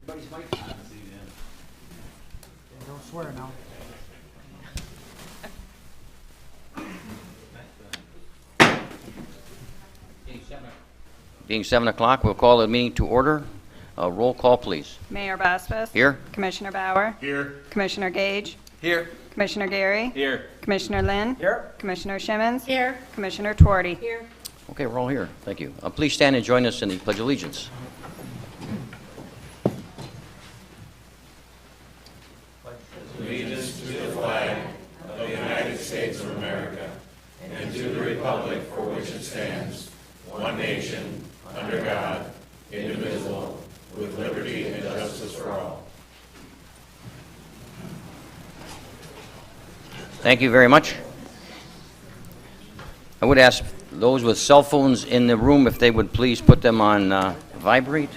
Don't swear now. Being 7 o'clock, we'll call the meeting to order. Roll call, please. Mayor Baspas. Here. Commissioner Bauer. Here. Commissioner Gage. Here. Commissioner Gary. Here. Commissioner Lynn. Here. Commissioner Shimmons. Here. Commissioner Twardy. Here. Okay, we're all here. Thank you. Please stand and join us in the Pledge of Allegiance. Thank you very much. I would ask those with cell phones in the room if they would please put them on vibrate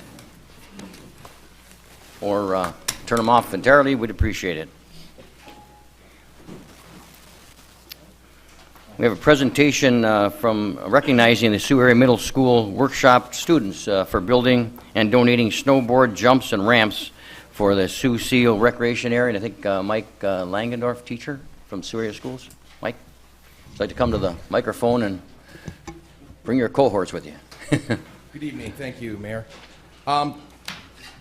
or turn them off entirely. We'd appreciate it. We have a presentation from recognizing the Sioux Area Middle School workshop students for building and donating snowboard jumps and ramps for the Sioux Seal Recreation Area. And I think Mike Langendorf, teacher from Sioux Area Schools. Mike, would you like to come to the microphone and bring your cohorts with you? Good evening. Thank you, Mayor.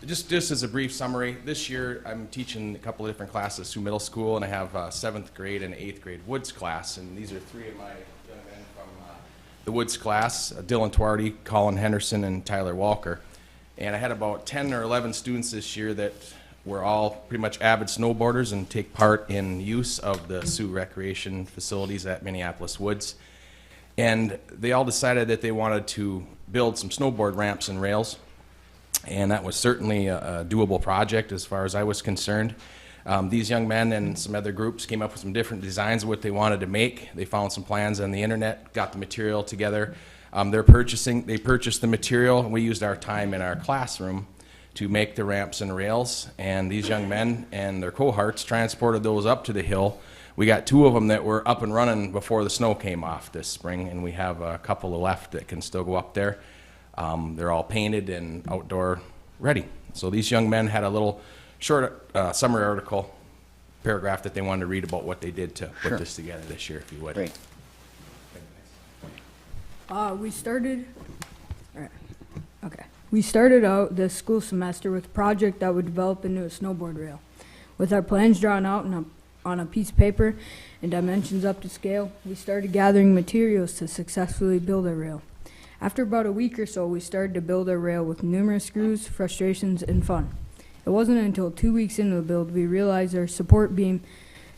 Just as a brief summary, this year I'm teaching a couple of different classes through middle school, and I have 7th grade and 8th grade Woods class, and these are 3 of my young men from the Woods class, Dylan Twardy, Colin Henderson, and Tyler Walker. And I had about 10 or 11 students this year that were all pretty much avid snowboarders and take part in use of the Sioux recreation facilities at Minneapolis Woods. And they all decided that they wanted to build some snowboard ramps and rails. And that was certainly a doable project as far as I was concerned. These young men and some other groups came up with some different designs of what they wanted to make. They found some plans on the internet, got the material together. They purchased the material, and we used our time in our classroom to make the ramps and rails. And these young men and their cohorts transported those up to the hill. We got 2 of them that were up and running before the snow came off this spring, and we have a couple left that can still go up there. They're all painted and outdoor ready. So these young men had a little short summary article paragraph that they wanted to read about what they did to put this together this year, if you would. Great. We started out this school semester with a project that would develop into a snowboard rail. With our plans drawn out on a piece of paper and dimensions up to scale, we started gathering materials to successfully build a rail. After about a week or so, we started to build our rail with numerous screws, frustrations, and fun. It wasn't until 2 weeks into the build we realized our support beam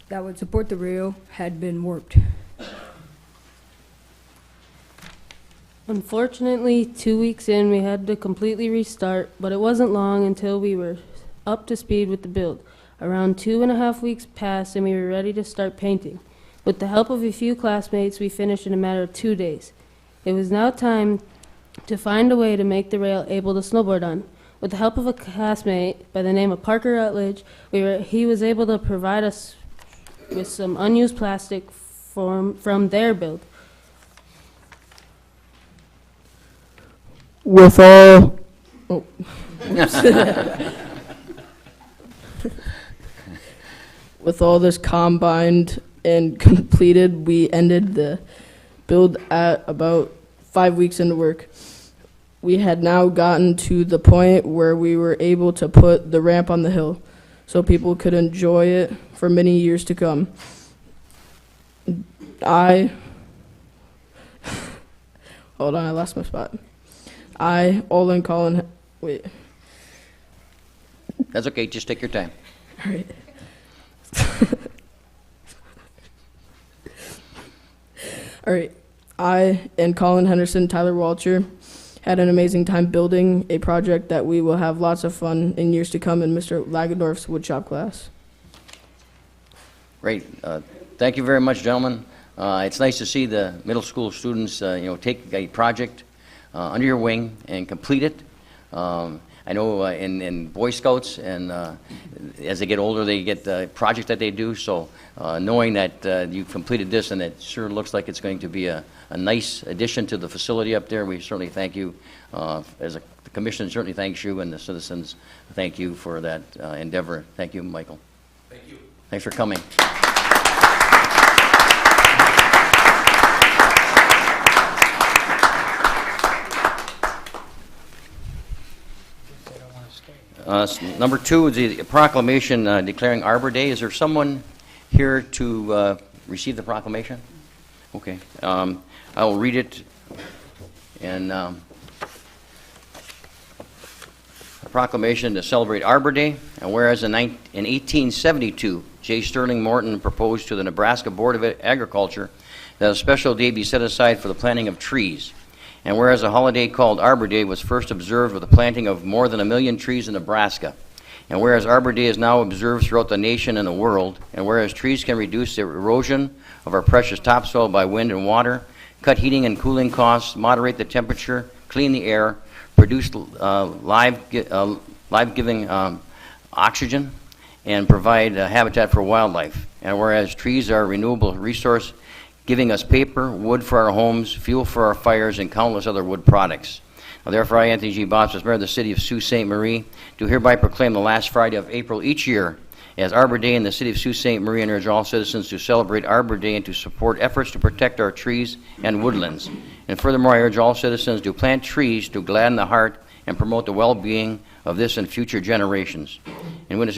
that would support the rail had been warped. Unfortunately, 2 weeks in, we had to completely restart, but it wasn't long until we were up to speed with the build. Around 2.5 weeks passed, and we were ready to start painting. With the help of a few classmates, we finished in a matter of 2 days. It was now time to find a way to make the rail able to snowboard on. With the help of a classmate by the name of Parker Rutledge, he was able to provide us with some unused plastic from their build. With all this combined and completed, we ended the build at about 5 weeks into work. We had now gotten to the point where we were able to put the ramp on the hill so people could enjoy it for many years to come. Hold on, I lost my spot. Olin, Colin, wait. That's okay. Just take your time. All right. All right. I and Colin Henderson, Tyler Walcher, had an amazing time building a project that we will have lots of fun in years to come in Mr. Lagendorf's woodshop class. Great. Thank you very much, gentlemen. It's nice to see the middle school students, take a project under your wing and complete it. I know in Boy Scouts, and as they get older, they get the project that they do. So knowing that you've completed this, and it sure looks like it's going to be a nice addition to the facility up there, we certainly thank you as the commission certainly thanks you, and the citizens thank you for that endeavor. Thank you, Michael. Thank you. Thanks for coming. They don't want to stay. Number 2 is the proclamation declaring Arbor Day. Is there someone here to receive the proclamation? Okay. I will read it. And a proclamation to celebrate Arbor Day. And whereas in 1872, J. Sterling Morton proposed to the Nebraska Board of Agriculture that a special day be set aside for the planting of trees. And whereas a holiday called Arbor Day was first observed with the planting of more than 1 million trees in Nebraska. And whereas Arbor Day is now observed throughout the nation and the world, and whereas trees can reduce the erosion of our precious topsoil by wind and water, cut heating and cooling costs, moderate the temperature, clean the air, produce life-giving oxygen, and provide habitat for wildlife. And whereas trees are a renewable resource, giving us paper, wood for our homes, fuel for our fires, and countless other wood products. Now, therefore, I, Anthony G. Botts, as mayor of the city of Sault Ste. Marie, do hereby proclaim the last Friday of April each year as Arbor Day in the city of Sault Ste. Marie, and urge all citizens to celebrate Arbor Day and to support efforts to protect our trees and woodlands. And furthermore, I urge all citizens to plant trees to gladden the heart and promote the well-being of this and future generations. In witness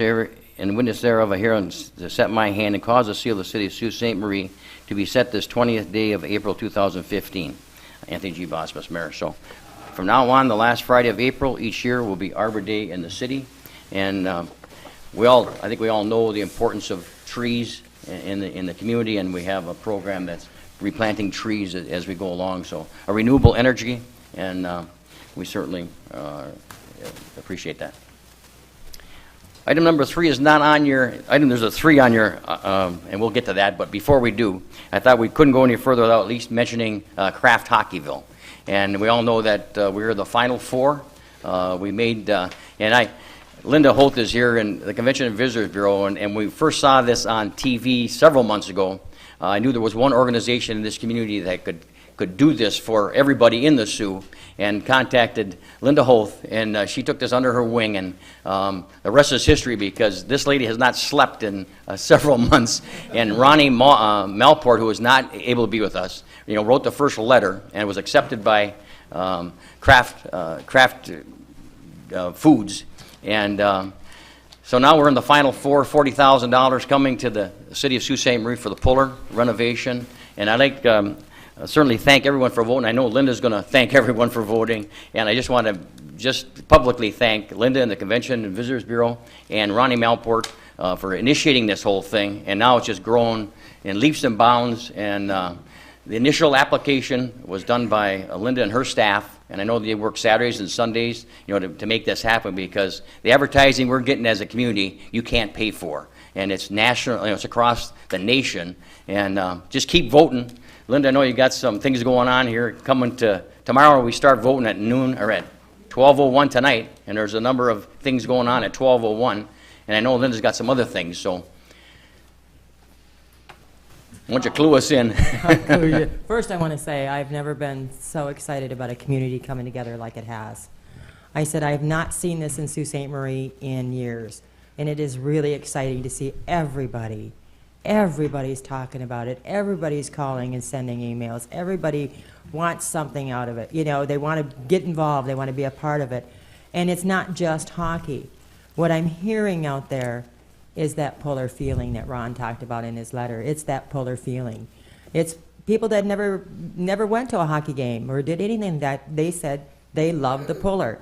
thereof, I hereby set my hand and cause the seal of the city of Sault Ste. Marie to be set this 20th day of April 2015. Anthony G. Bosmas, Mayor. So from now on, the last Friday of April each year will be Arbor Day in the city. And I think we all know the importance of trees in the community, and we have a program that's replanting trees as we go along. So a renewable energy, and we certainly appreciate that. Item number 3 is not on your item. There's a 3 on your, and we'll get to that. But before we do, I thought we couldn't go any further without at least mentioning Kraft Hockeyville. And we all know that we were the Final Four. We made, Linda Holt is here in the Convention and Visitors Bureau, and we first saw this on TV several months ago. I knew there was one organization in this community that could do this for everybody in the Sioux, and contacted Linda Holt, and she took this under her wing, and the rest is history, because this lady has not slept in several months. And Ronnie Malport, who was not able to be with us, wrote the first letter, and it was accepted by Kraft Foods. And so now we're in the Final Four, $40,000 coming to the city of Sault Ste. Marie for the Puller renovation. And I'd like certainly thank everyone for voting. I know Linda's going to thank everyone for voting, and I just want to publicly thank Linda and the Convention and Visitors Bureau and Ronnie Malport for initiating this whole thing, and now it's just grown in leaps and bounds. And the initial application was done by Linda and her staff, and I know they work Saturdays and Sundays, to make this happen, because the advertising we're getting as a community, you can't pay for, and it's national, it's across the nation. And just keep voting. Linda, I know you got some things going on here coming to tomorrow. We start voting at noon, or at 12:01 tonight, and there's a number of things going on at 12:01, and I know Linda's got some other things, so why don't you clue us in? First, I want to say I've never been so excited about a community coming together like it has. I said I have not seen this in Sault Ste. Marie in years, and it is really exciting to see everybody. Everybody's talking about it. Everybody's calling and sending emails. Everybody wants something out of it. They want to get involved. They want to be a part of it. And it's not just hockey. What I'm hearing out there is that Puller feeling that Ron talked about in his letter. It's that Puller feeling. It's people that never went to a hockey game or did anything that they said they loved the Puller.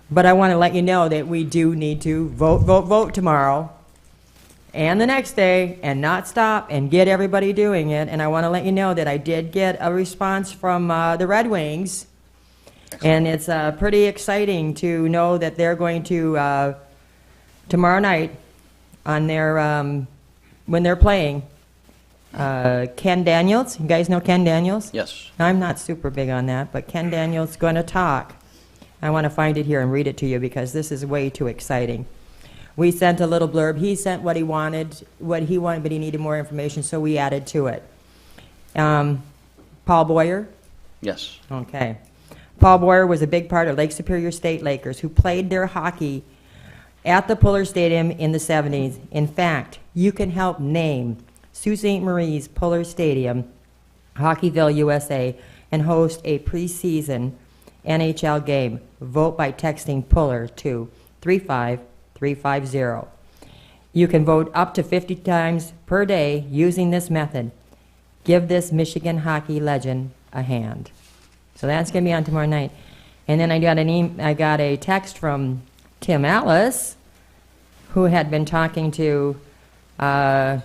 But I want to let you know that we do need to vote tomorrow and the next day, and not stop, and get everybody doing it. And I want to let you know that I did get a response from the Red Wings. Excellent. And it's pretty exciting to know that they're going to, tomorrow night, on their, when they're playing, Ken Daniels. You guys know Ken Daniels? Yes. I'm not super big on that, but Ken Daniels is going to talk. I want to find it here and read it to you, because this is way too exciting. We sent a little blurb. He sent what he wanted, but he needed more information, so we added to it. Paul Boyer? Yes. Okay. Paul Boyer was a big part of Lake Superior State Lakers who played their hockey at the Puller Stadium in the 70s. In fact, you can help name Sault Ste. Marie's Puller Stadium, Hockeyville, USA, and host a preseason NHL game. Vote by texting Puller to 35350. You can vote up to 50 times per day using this method. Give this Michigan hockey legend a hand. So that's going to be on tomorrow night. And then I got a text from Tim Ellis, who had been talking to, let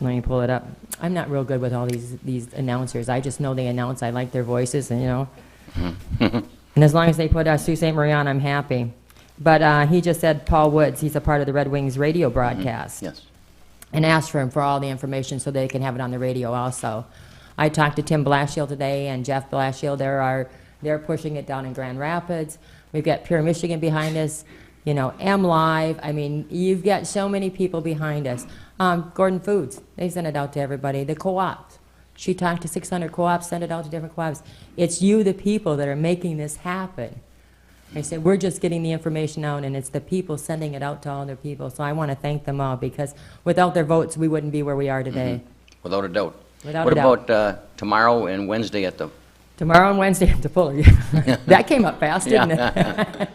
me pull it up. I'm not real good with all these announcers. I just know they announce. I like their voices, and you know. And as long as they put Sault Ste. Marie on, I'm happy. But he just said Paul Woods, he's a part of the Red Wings radio broadcast. Yes. And asked for him for all the information so they can have it on the radio also. I talked to Tim Blashill today and Jeff Blashill. They're pushing it down in Grand Rapids. We've got Pure Michigan behind us, you know, M Live. I mean, you've got so many people behind us. Gordon Foods, they sent it out to everybody. The co-ops, she talked to 600 co-ops, sent it out to different co-ops. It's you, the people, that are making this happen. I said, we're just getting the information out, and it's the people sending it out to all their people. So I want to thank them all, because without their votes, we wouldn't be where we are today. Without a doubt. Without What a doubt. about tomorrow and Wednesday at the... Tomorrow and Wednesday at the Fuller. That came up fast, didn't it?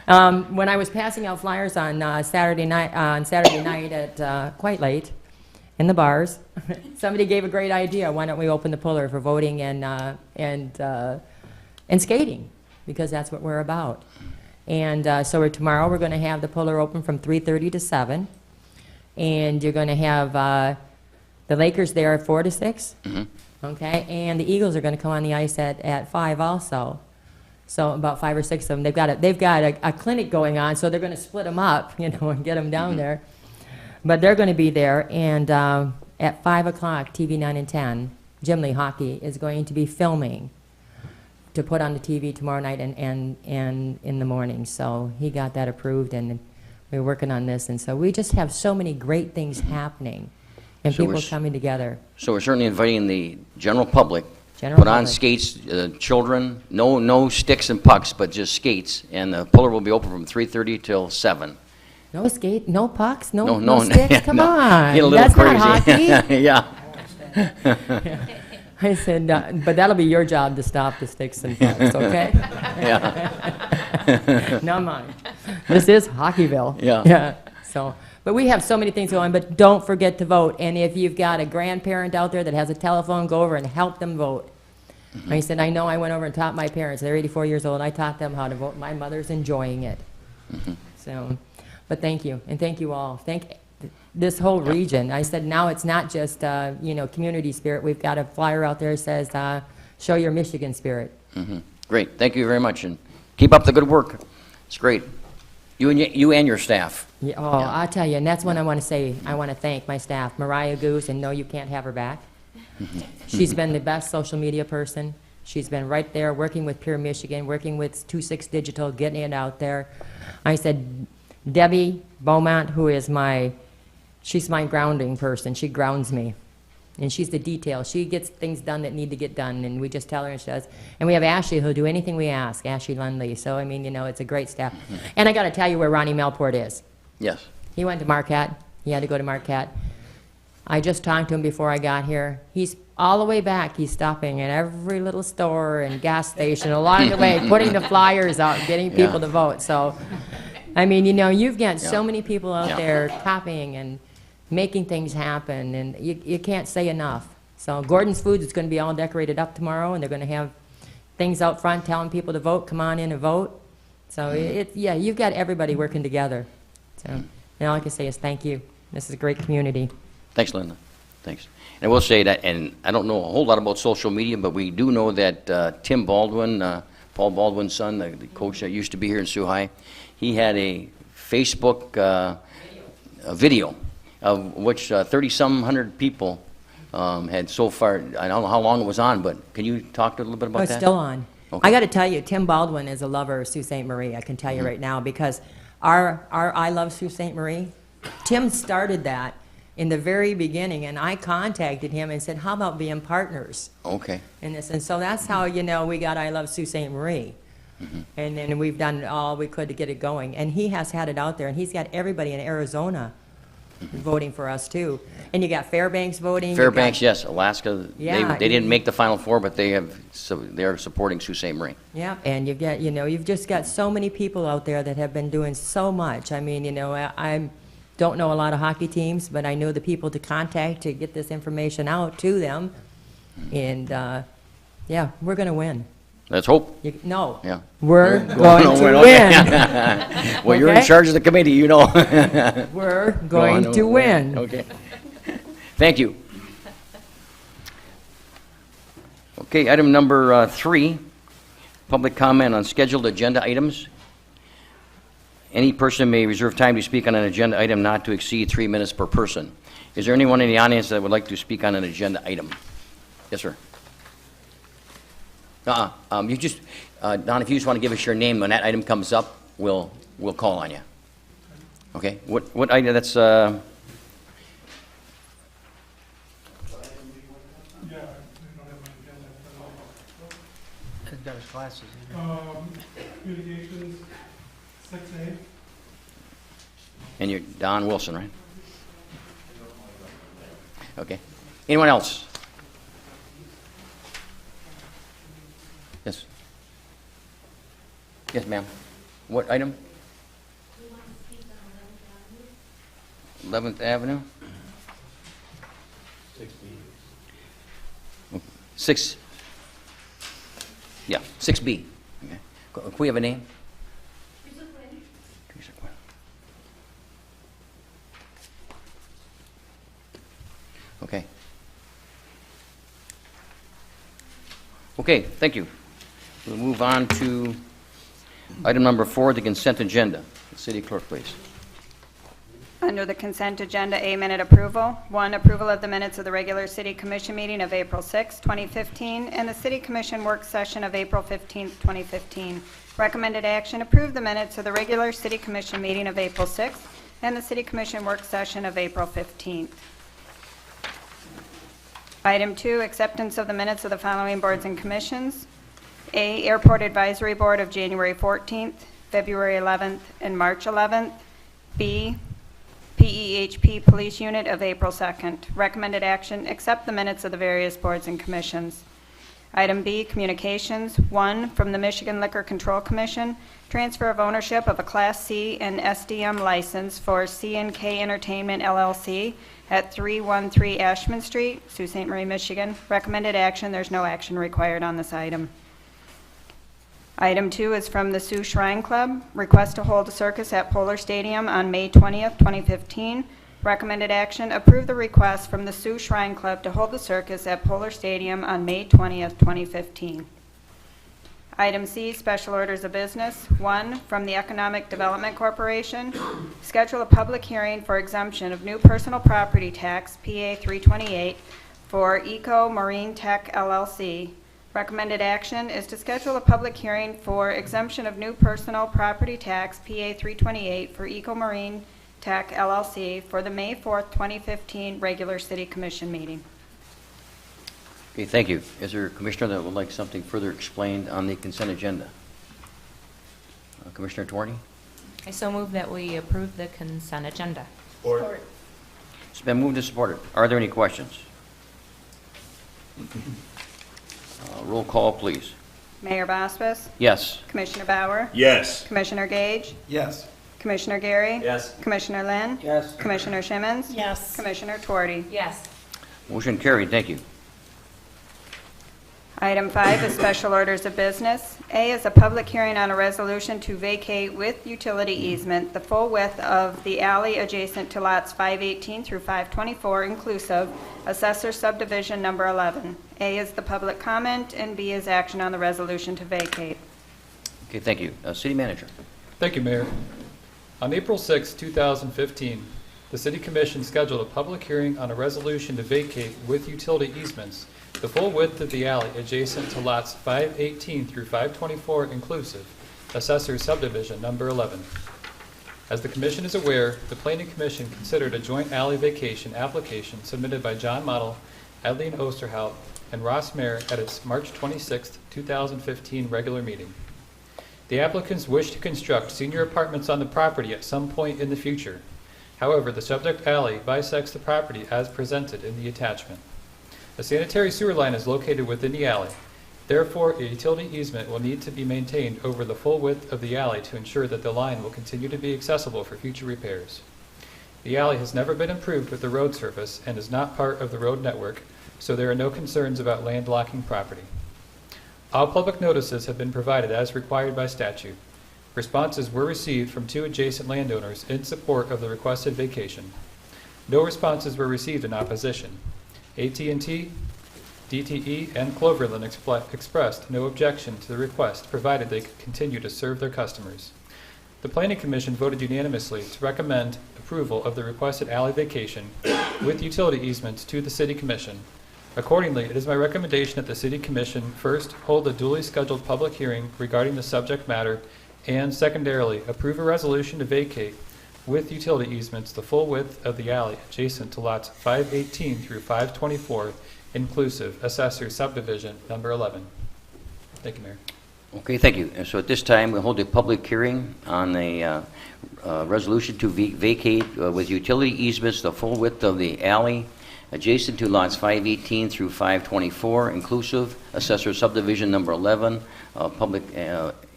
When I was passing out flyers on Saturday night at quite late in the bars, somebody gave a great idea. Why don't we open the Puller for voting and skating, because that's what we're about. And so tomorrow we're going to have the Puller open from 3:30 to 7, and you're going to have the Lakers there at 4 to 6. Okay, and the Eagles are going to come on the ice at 5 also. So about 5 or 6 of them. They've got a clinic going on, so they're going to split them up, you know, and get them down there. But they're going to be there, and at 5 o'clock, TV 9 and 10, Jim Lee Hockey is going to be filming to put on the TV tomorrow night and in the morning. So he got that approved, and we're working on this. And so we just have so many great things happening, and So people we're coming together. So we're certainly inviting the general public. General Put on public. skates, children, no sticks and pucks, but just skates. And the Puller will be open from 3:30 till 7. No skate, no pucks, no No, sticks. Come no. on, Get a little that's crazy. not hockey. Yeah, I said, but that'll be your job to stop the sticks and pucks, okay? yeah. Not mine. This is Hockeyville. Yeah. Yeah. So, but we have so many things going. But don't forget to vote. And if you've got a grandparent out there that has a telephone, go over and help them vote. I said, I know I went over and taught my parents. They're 84 years old. I taught them how to vote. My mother's enjoying it. So, but thank you, and thank you all. Thank this whole region. I said, now it's not just you know, community spirit. We've got a flyer out there that says, show your Michigan spirit. Great, thank you very much, and keep up the good work. It's great. You and your staff. Yeah, oh, I'll tell you, and that's when I want to say, I want to thank my staff, Mariah Goose, and no, you can't have her back. She's been the best social media person. She's been right there working with Pure Michigan, working with 26 Digital, getting it out there. I said, Debbie Beaumont, who is she's my grounding person. She grounds me. And she's the detail. She gets things done that need to get done, and we just tell her and she does. And we have Ashley, who'll do anything we ask, Ashley Lundley. So, I mean, you know, it's a great staff. And I got to tell you where Ronnie Melport is. Yes. He went to Marquette. He had to go to Marquette. I just talked to him before I got here. He's all the way back. He's stopping at every little store and gas station along the way, putting the flyers out, getting people to vote. So, I mean, you know, you've got so many people out there copying and making things happen, and you can't say enough. So Gordon's Foods is going to be all decorated up tomorrow, and they're going to have things out front telling people to vote, come on in and vote. So, yeah, you've got everybody working together. So, and all I can say is thank you. This is a great community. Thanks, Linda. Thanks. And I will say that, and I don't know a whole lot about social media, but we do know that Tim Baldwin, Paul Baldwin's son, the coach that used to be here in Sioux High, he had a Facebook a video of which 30-some hundred people had so far. I don't know how long it was on, but can you talk a little bit about It's that? still on. Okay. I got to tell you, Tim Baldwin is a lover of Sault Ste. Marie. I can tell you right now, because our I Love Sault Ste. Marie, Tim started that in the very beginning, and I contacted him and said, how about being partners Okay. in this? And so that's how, we got I Love Sault Ste. Marie. And then we've done all we could to get it going. And he has had it out there, and he's got everybody in Arizona voting for us, too. And you got Fairbanks voting. you Fairbanks, got- yes. Alaska, Yeah. they didn't make the Final Four, but they are supporting Sault Ste. Marie. Yeah, and you get, you've just got so many people out there that have been doing so much. I mean, I don't know a lot of hockey teams, but I know the people to contact to get this information out to them. And, yeah, we're going to win. Let's hope. No, Yeah. we're Going going to to win, win. Well, you're in Okay? charge of the committee, you know. We're going to win. Okay. Thank you. Okay, item number 3, public comment on scheduled agenda items. Any person may reserve time to speak on an agenda item not to exceed 3 minutes per person. Is there anyone in the audience that would like to speak on an agenda item? Yes, sir. You just, Don, if you just want to give us your name, when that item comes up, we'll call on you. Okay, what item, that's, He's got his glasses. Communications, 6A. and you're Don Wilson, right? Okay. Anyone else? Yes. Yes, ma'am. What item? 11th Avenue? 6. Yeah, 6B. Okay. Can we have a name? Teresa Quinn. Okay. Okay, thank you. We'll move on to item number 4, the consent agenda. City Clerk, please. Under the consent agenda, A, minute approval. 1, approval of the minutes of the regular City Commission meeting of April 6, 2015, and the City Commission work session of April 15, 2015. Recommended action, approve the minutes of the regular City Commission meeting of April 6 and the City Commission work session of April 15. Item 2, acceptance of the minutes of the following boards and commissions. A, Airport Advisory Board of January 14th, February 11th, and March 11th. B, PEHP Police Unit of April 2nd. Recommended action, accept the minutes of the various boards and commissions. Item B, communications. 1, from the Michigan Liquor Control Commission, transfer of ownership of a Class C and SDM license for C&K Entertainment LLC at 313 Ashman Street, Sault Ste. Marie, Michigan. Recommended action, there's no action required on this item. Item 2 is from the Sioux Shrine Club, request to hold a circus at Polar Stadium on May 20th, 2015. Recommended action, approve the request from the Sioux Shrine Club to hold the circus at Polar Stadium on May 20th, 2015. Item C, special orders of business. 1, from the Economic Development Corporation, schedule a public hearing for exemption of new personal property tax, PA 328, for Eco Marine Tech LLC. Recommended action is to schedule a public hearing for exemption of new personal property tax, PA 328, for Eco Marine Tech LLC for the May 4th, 2015 regular City Commission meeting. Okay, thank you. Is there a commissioner that would like something further explained on the consent agenda? Commissioner Tuarte? I so move that we approve the consent agenda. It's been moved and supported. Are there any questions? Roll call, please. Mayor Bosbus, Yes. Commissioner Bauer, Yes. Commissioner Gage, Yes. Commissioner Gary, Yes. Commissioner Lynn, Yes. Commissioner Shimmons, Yes. Commissioner Tuarte. Yes. Motion carried. Thank you. Item 5 is special orders of business. A is a public hearing on a resolution to vacate with utility easement the full width of the alley adjacent to lots 518 through 524 inclusive, Assessor Subdivision Number 11. A is the public comment, and B is action on the resolution to vacate. Okay, thank you. City Manager. Thank you, Mayor. On April 6, 2015, the City Commission scheduled a public hearing on a resolution to vacate with utility easements the full width of the alley adjacent to lots 518 through 524 inclusive, Assessor Subdivision Number 11. As the Commission is aware, the Planning Commission considered a joint alley vacation application submitted by John Model, Eileen Osterhout, and Ross Mayer at its March 26, 2015 regular meeting. The applicants wish to construct senior apartments on the property at some point in the future. However, the subject alley bisects the property as presented in the attachment. A sanitary sewer line is located within the alley. Therefore, a utility easement will need to be maintained over the full width of the alley to ensure that the line will continue to be accessible for future repairs. The alley has never been improved with the road surface and is not part of the road network, so there are no concerns about landlocking property. All public notices have been provided as required by statute. Responses were received from 2 adjacent landowners in support of the requested vacation. No responses were received in opposition. AT&T, DTE, and Cloverland expressed no objection to the request, provided they could continue to serve their customers. The Planning Commission voted unanimously to recommend approval of the requested alley vacation with utility easements to the City Commission. Accordingly, it is my recommendation that the City Commission first hold a duly scheduled public hearing regarding the subject matter, and secondarily, approve a resolution to vacate with utility easements the full width of the alley adjacent to lots 518 through 524, inclusive, Assessor Subdivision Number 11. Thank you, Mayor. Okay, thank you. And so at this time, we'll hold a public hearing on a resolution to vacate with utility easements the full width of the alley adjacent to lots 518 through 524, inclusive, Assessor Subdivision Number 11.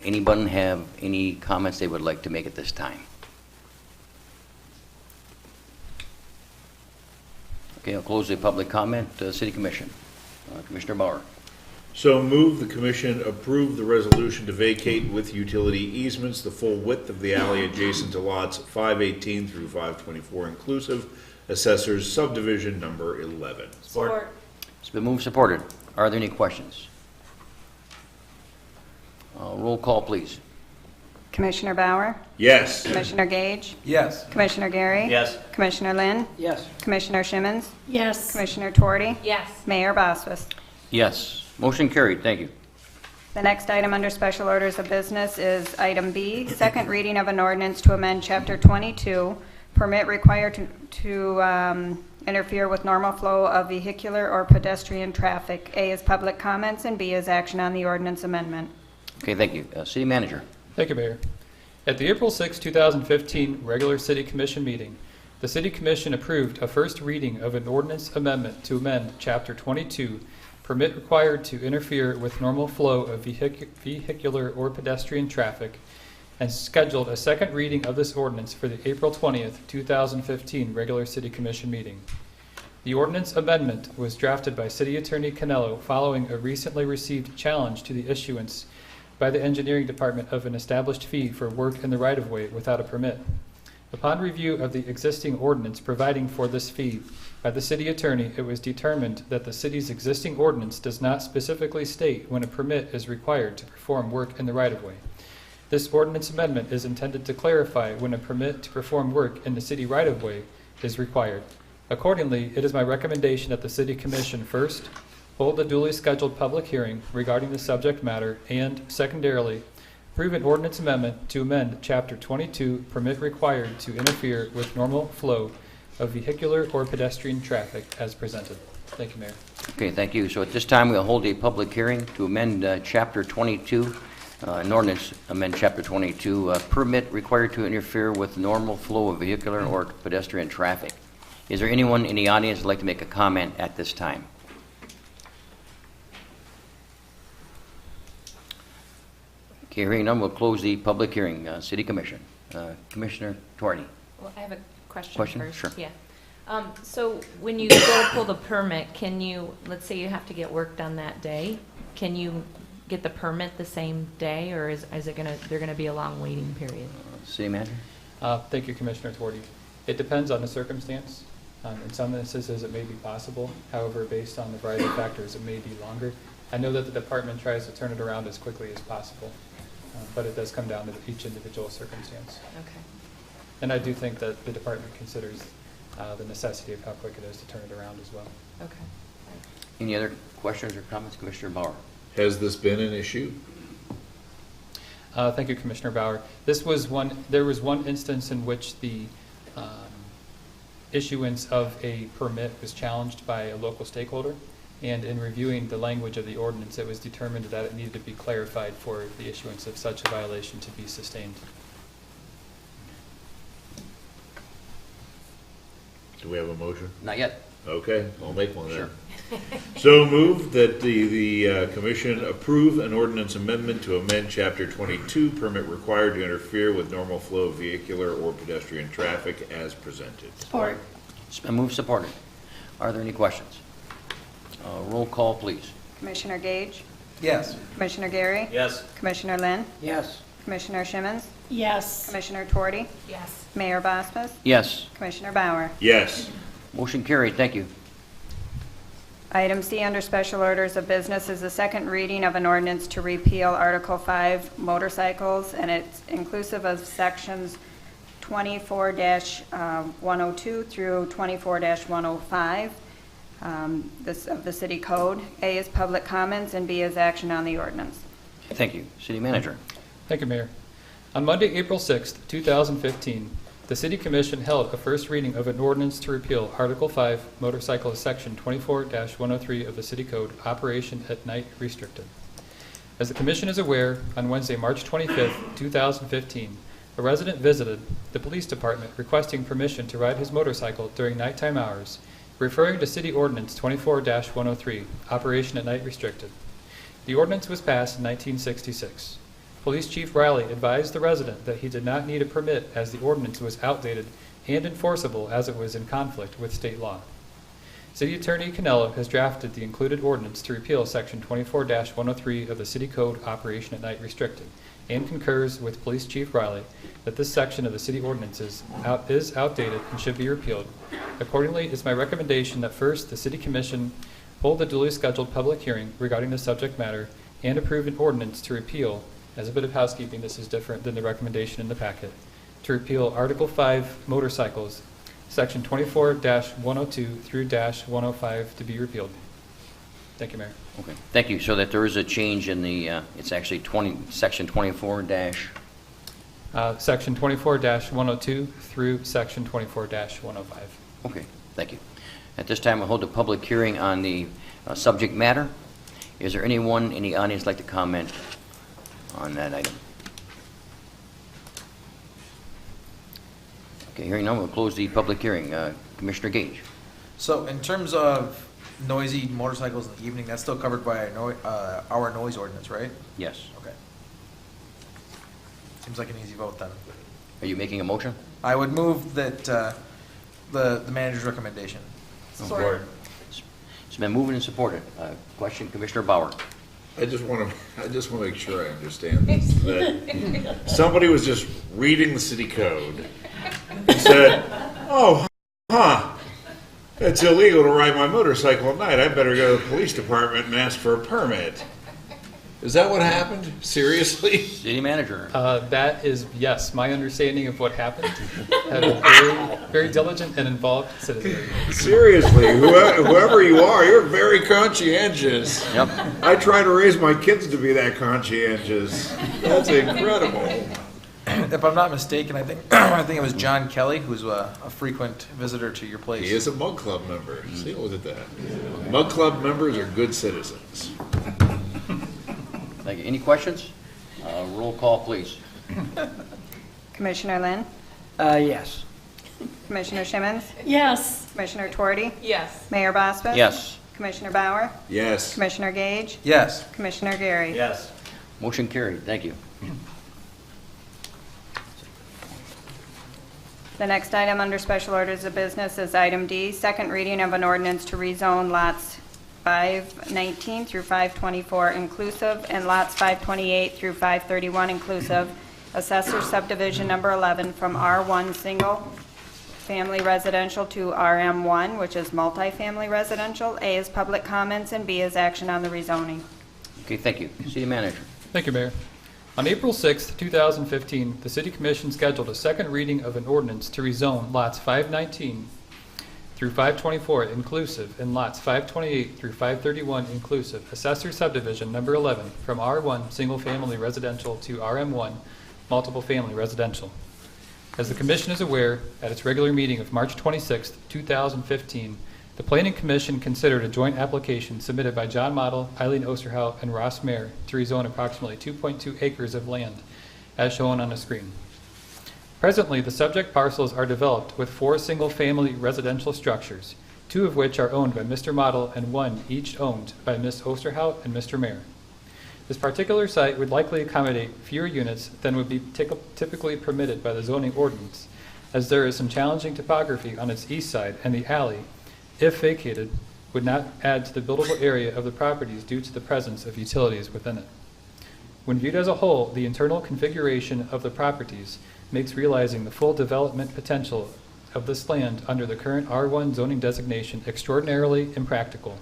Anyone have any comments they would like to make at this time? Okay, I'll close the public comment. City Commission. Commissioner Bauer. So move the commission approve the resolution to vacate with utility easements the full width of the alley adjacent to lots 518 through 524 inclusive, Assessors Subdivision Number 11. Support. It's been moved and supported. Are there any questions? Roll call, please. Commissioner Bauer? Yes. Commissioner Gage? Yes. Commissioner Gary? Yes. Commissioner Lynn? Yes. Commissioner Shimmons? Yes. Commissioner Tuorty? Yes. Mayor Boswis. Yes. Motion carried. Thank you. The next item under special orders of business is item B, second reading of an ordinance to amend Chapter 22, permit required to interfere with normal flow of vehicular or pedestrian traffic. A is public comments and B is action on the ordinance amendment. Okay, thank you. City Manager. Thank you, Mayor. At the April 6, 2015 regular City Commission meeting, the City Commission approved a first reading of an ordinance amendment to amend Chapter 22, permit required to interfere with normal flow of vehicular or pedestrian traffic, and scheduled a second reading of this ordinance for the April 20th, 2015 regular City Commission meeting. The ordinance amendment was drafted by City Attorney Canello following a recently received challenge to the issuance by the Engineering Department of an established fee for work in the right-of-way without a permit. Upon review of the existing ordinance providing for this fee by the City Attorney, it was determined that the City's existing ordinance does not specifically state when a permit is required to perform work in the right-of-way. This ordinance amendment is intended to clarify when a permit to perform work in the city right-of-way is required. Accordingly, it is my recommendation that the City Commission first hold a duly scheduled public hearing regarding the subject matter, and secondarily, approve an ordinance amendment to amend Chapter 22, permit required to interfere with normal flow of vehicular or pedestrian traffic as presented. Thank you, Mayor. Okay, thank you. So at this time, we'll hold a public hearing to amend Chapter 22, an ordinance amend Chapter 22, permit required to interfere with normal flow of vehicular or pedestrian traffic. Is there anyone in the audience who would like to make a comment at this time? Okay, hearing none, we'll close the public hearing. City Commission. Commissioner Tuorty. Well, I have a question first. Sure. Yeah. So when you go to pull the permit, can you, let's say you have to get work done that day, can you get the permit the same day, or is it there gonna be a long waiting period? City Manager. Thank you, Commissioner Tuorty. It depends on the circumstance. In some instances, it may be possible. However, based on the variety of factors, it may be longer. I know that the department tries to turn it around as quickly as possible, but it does come down to each individual circumstance. Okay. And I do think that the department considers the necessity of how quick it is to turn it around as well. Okay. Any other questions or comments? Commissioner Bauer. Has this been an issue? Thank you, Commissioner Bauer. There was one instance in which the issuance of a permit was challenged by a local stakeholder, and in reviewing the language of the ordinance, it was determined that it needed to be clarified for the issuance of such a violation to be sustained. Do we have a motion? Not yet. Okay, I'll make one Sure. then. So moved that the commission approve an ordinance amendment to amend Chapter 22, permit required to interfere with normal flow of vehicular or pedestrian traffic as presented. Support. It's been moved, supported. Are there any questions? Roll call, please. Commissioner Gage, Yes. Commissioner Gary, Yes. Commissioner Lynn, Yes. Commissioner Shimmons, Yes. Commissioner Tuorty, Yes. Mayor Bospas, Yes. Commissioner Bauer. Yes. Motion carried. Thank you. Item C under special orders of business is the second reading of an ordinance to repeal Article 5 motorcycles, and it's inclusive of sections 24-102 through 24-105 of the city code. A is public comments, and B is action on the ordinance. Thank you. City Manager. Thank you, Mayor. On Monday, April 6th, 2015, the City Commission held a first reading of an ordinance to repeal Article 5, Motorcycles, Section 24-103 of the City Code, Operation at Night Restricted. As the Commission is aware, on Wednesday, March 25th, 2015, a resident visited the Police Department requesting permission to ride his motorcycle during nighttime hours, referring to City Ordinance 24-103, Operation at Night Restricted. The ordinance was passed in 1966. Police Chief Riley advised the resident that he did not need a permit as the ordinance was outdated and enforceable as it was in conflict with state law. City Attorney Canello has drafted the included ordinance to repeal Section 24-103 of the City Code, Operation at Night Restricted, and concurs with Police Chief Riley that this section of the city ordinance is outdated and should be repealed. Accordingly, it's my recommendation that first, the City Commission hold the duly scheduled public hearing regarding the subject matter and approve an ordinance to repeal. As a bit of housekeeping, this is different than the recommendation in the packet, to repeal Article 5 motorcycles, Section 24-102 through -105 to be repealed. Thank you, Mayor. Okay. Thank you. So that there is a change in the, it's actually Section 24 dash. Section 24-102 through Section 24-105. Okay. Thank you. At this time, we'll hold a public hearing on the subject matter. Is there anyone in the audience like to comment on that item? Okay, hearing none, we'll close the public hearing. Commissioner Gage. So in terms of noisy motorcycles in the evening, that's still covered by our noise ordinance, right? Yes. Okay. Seems like an easy vote then. Are you making a motion? I would move that the manager's recommendation. Support. It's been moved and supported. Question, Commissioner Bauer. I just want to make sure I understand this. That somebody was just reading the city code and said, "Oh, it's illegal to ride my motorcycle at night. I better go to the police department and ask for a permit." Is that what happened? Seriously? City Manager. That is, yes, my understanding of what happened. Had a very, very diligent and involved citizenry. Seriously, whoever you are, you're very conscientious. Yep. I try to raise my kids to be that conscientious. That's incredible. If I'm not mistaken, I think it was John Kelly, who's a frequent visitor to your place. He is a Mug Club member. See, look at that. Mug Club members are good citizens. Thank you. Any questions? Roll call, please. Commissioner Lynn, Yes. Commissioner Shimmons, Yes. Commissioner Tuorty, Yes. Mayor Bospas. Yes. Commissioner Bauer, Yes. Commissioner Gage, Yes. Commissioner Gary. Yes. Motion carried. Thank you. The next item under special orders of business is item D, second reading of an ordinance to rezone lots 519 through 524 inclusive and lots 528 through 531 inclusive, assessor subdivision number 11 from R1 single family residential to RM1, which is multifamily residential. A is public comments and B is action on the rezoning. Okay, thank you. City Manager. Thank you, Mayor. On April 6th, 2015, the City Commission scheduled a second reading of an ordinance to rezone lots 519 through 524 inclusive and lots 528 through 531 inclusive, Assessor Subdivision Number 11, from R1 Single Family Residential to RM1 Multiple Family Residential. As the Commission is aware, at its regular meeting of March 26, 2015, the Planning Commission considered a joint application submitted by John Model, Eileen Osterhout, and Ross Mayer to rezone approximately 2.2 acres of land, as shown on the screen. Presently, the subject parcels are developed with 4 single-family residential structures, 2 of which are owned by Mr. Model and 1 each owned by Ms. Osterhout and Mr. Mayer. This particular site would likely accommodate fewer units than would be typically permitted by the zoning ordinance, as there is some challenging topography on its east side, and the alley, if vacated, would not add to the buildable area of the properties due to the presence of utilities within it. When viewed as a whole, the internal configuration of the properties makes realizing the full development potential of this land under the current R1 zoning designation extraordinarily impractical.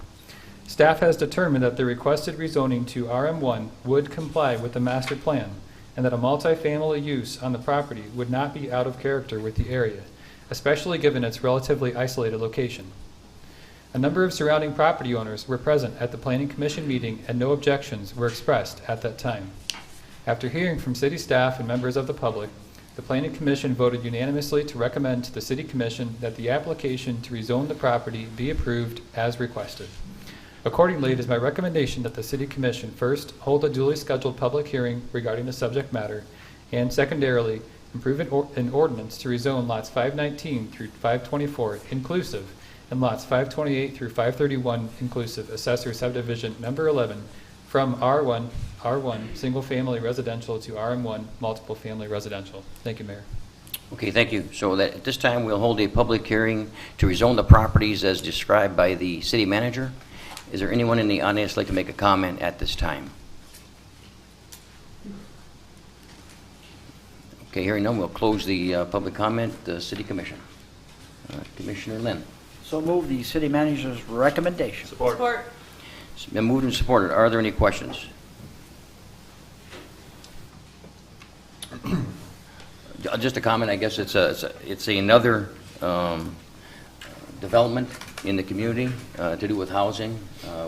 Staff has determined that the requested rezoning to RM1 would comply with the master plan, and that a multifamily use on the property would not be out of character with the area, especially given its relatively isolated location. A number of surrounding property owners were present at the Planning Commission meeting, and no objections were expressed at that time. After hearing from city staff and members of the public, the Planning Commission voted unanimously to recommend to the City Commission that the application to rezone the property be approved as requested. Accordingly, it is my recommendation that the City Commission first hold a duly scheduled public hearing regarding the subject matter, and secondarily, approve an ordinance to rezone lots 519 through 524 inclusive and lots 528 through 531 inclusive, Assessor Subdivision Number 11, from R1 Single Family Residential to RM1 Multiple Family Residential. Thank you, Mayor. Okay, thank you. So that at this time, we'll hold a public hearing to rezone the properties as described by the city manager. Is there anyone in the audience who'd like to make a comment at this time? Okay, hearing none, we'll close the public comment. The City Commission. Commissioner Lynn. So move the city manager's recommendation. Support. It's been moved and supported. Are there any questions? Just a comment. I guess it's another development in the community to do with housing.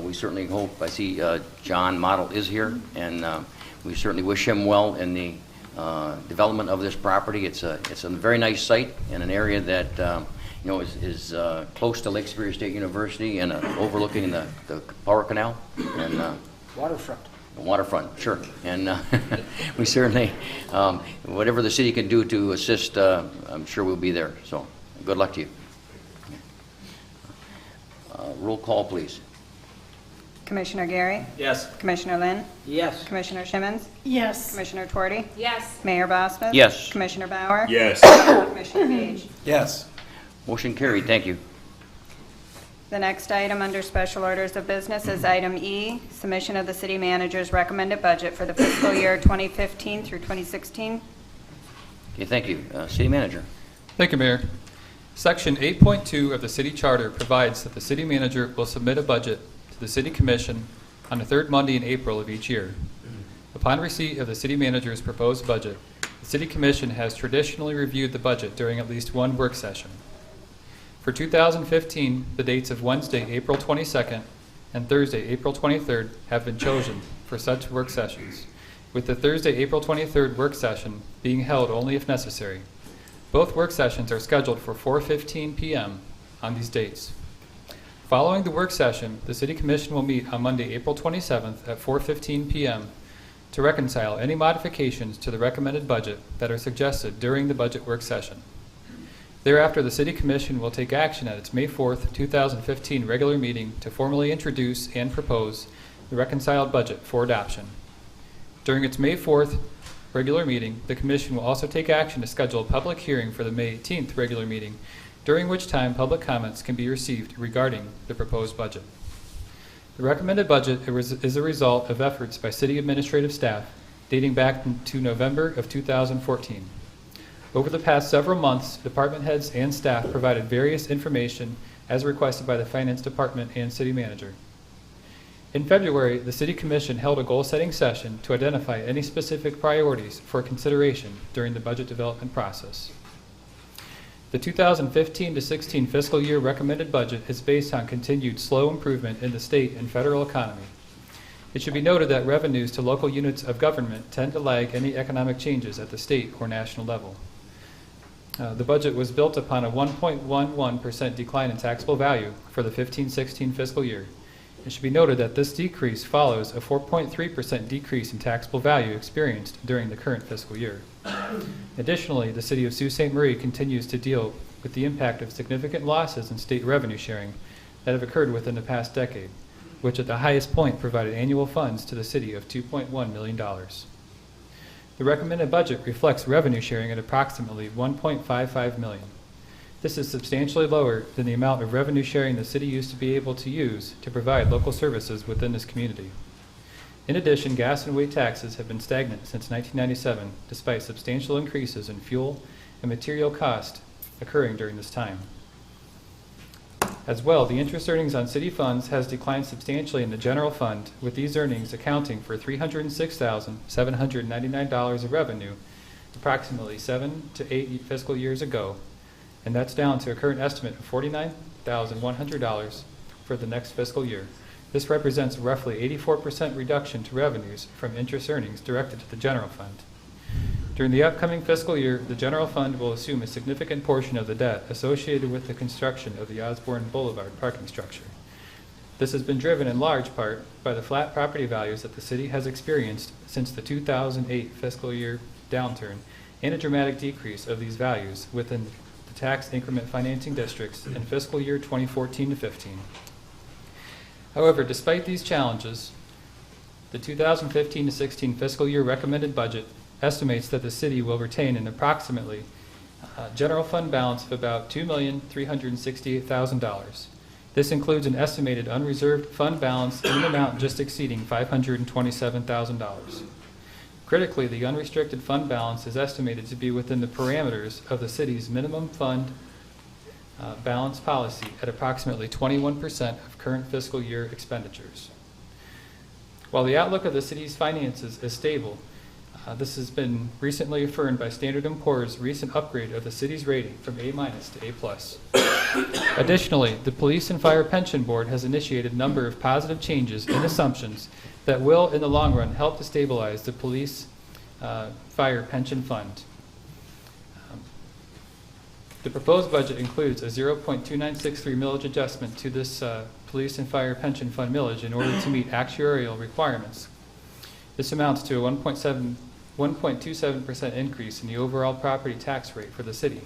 We certainly hope. I see John Model is here, and we certainly wish him well in the development of this property. It's a very nice site in an area that is close to Lake Superior State University and overlooking the Power Canal and Waterfront. the waterfront. Sure, and we certainly whatever the city can do to assist, I'm sure we'll be there. So, good luck to you. Roll call, please. Commissioner Gary? Yes. Commissioner Lynn? Yes. Commissioner Shimmons? Yes. Commissioner Twardy? Yes. Mayor Bosma? Yes. Commissioner Bauer? Yes. Commissioner Page? Yes. Motion carried. Thank you. The next item under special orders of business is item E, submission of the city manager's recommended budget for the fiscal year 2015 through 2016. Okay, thank you. City manager. Thank you, Mayor. Section 8.2 of the City Charter provides that the city manager will submit a budget to the City Commission on the third Monday in April of each year. Upon receipt of the city manager's proposed budget, the City Commission has traditionally reviewed the budget during at least one work session. For 2015, the dates of Wednesday, April 22nd and Thursday, April 23rd have been chosen for such work sessions, with the Thursday, April 23rd work session being held only if necessary. Both work sessions are scheduled for 4:15 p.m. on these dates. Following the work session, the City Commission will meet on Monday, April 27th at 4:15 p.m. to reconcile any modifications to the recommended budget that are suggested during the budget work session. Thereafter, the City Commission will take action at its May 4th, 2015 regular meeting to formally introduce and propose the reconciled budget for adoption. During its May 4th regular meeting, the Commission will also take action to schedule a public hearing for the May 18th regular meeting, during which time public comments can be received regarding the proposed budget. The recommended budget is a result of efforts by City administrative staff dating back to November of 2014. Over the past several months, department heads and staff provided various information as requested by the Finance Department and City Manager. In February, the City Commission held a goal-setting session to identify any specific priorities for consideration during the budget development process. The 2015 to 16 fiscal year recommended budget is based on continued slow improvement in the state and federal economy. It should be noted that revenues to local units of government tend to lag any economic changes at the state or national level. The budget was built upon a 1.11% decline in taxable value for the 15-16 fiscal year. It should be noted that this decrease follows a 4.3% decrease in taxable value experienced during the current fiscal year. Additionally, the City of Sault Ste. Marie continues to deal with the impact of significant losses in state revenue sharing that have occurred within the past decade, which at the highest point provided annual funds to the city of $2.1 million. The recommended budget reflects revenue sharing at approximately $1.55 million. This is substantially lower than the amount of revenue sharing the city used to be able to use to provide local services within this community. In addition, gas and weight taxes have been stagnant since 1997, despite substantial increases in fuel and material cost occurring during this time. As well, the interest earnings on city funds has declined substantially in the general fund, with these earnings accounting for $306,799 of revenue approximately 7 to 8 fiscal years ago, and that's down to a current estimate of $49,100 for the next fiscal year. This represents a roughly 84% reduction to revenues from interest earnings directed to the general fund. During the upcoming fiscal year, the general fund will assume a significant portion of the debt associated with the construction of the Osborne Boulevard parking structure. This has been driven in large part by the flat property values that the city has experienced since the 2008 fiscal year downturn and a dramatic decrease of these values within the tax increment financing districts in fiscal year 2014 to 15. However, despite these challenges, the 2015 to 16 fiscal year recommended budget estimates that the city will retain an approximately general fund balance of about $2,368,000. This includes an estimated unreserved fund balance in an amount just exceeding $527,000. Critically, the unrestricted fund balance is estimated to be within the parameters of the city's minimum fund balance policy at approximately 21% of current fiscal year expenditures. While the outlook of the city's finances is stable, this has been recently affirmed by Standard & Poor's recent upgrade of the city's rating from A- to A+. Additionally, the Police and Fire Pension Board has initiated a number of positive changes and assumptions that will, in the long run, help to stabilize the police fire pension fund. The proposed budget includes a 0.2963 millage adjustment to this police and fire pension fund millage in order to meet actuarial requirements. This amounts to a 1.27% increase in the overall property tax rate for the city.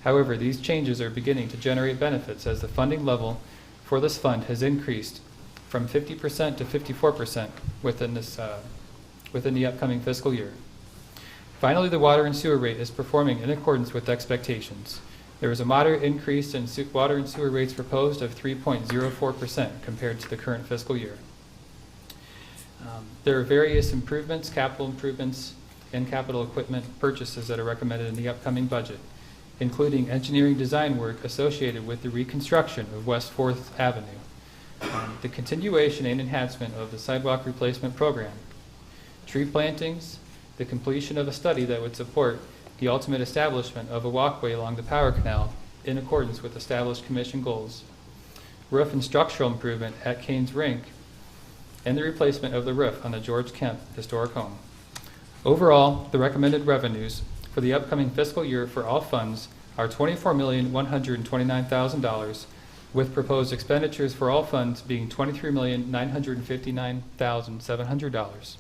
However, these changes are beginning to generate benefits as the funding level for this fund has increased from 50% to 54% within the upcoming fiscal year. Finally, the water and sewer rate is performing in accordance with expectations. There is a moderate increase in water and sewer rates proposed of 3.04% compared to the current fiscal year. There are various improvements, capital improvements, and capital equipment purchases that are recommended in the upcoming budget, including engineering design work associated with the reconstruction of West 4th Avenue, the continuation and enhancement of the sidewalk replacement program, tree plantings, the completion of a study that would support the ultimate establishment of a walkway along the Power Canal in accordance with established commission goals, roof and structural improvement at Canes Rink, and the replacement of the roof on the George Kemp Historic Home. Overall, the recommended revenues for the upcoming fiscal year for all funds are $24,129,000, with proposed expenditures for all funds being $23,959,700.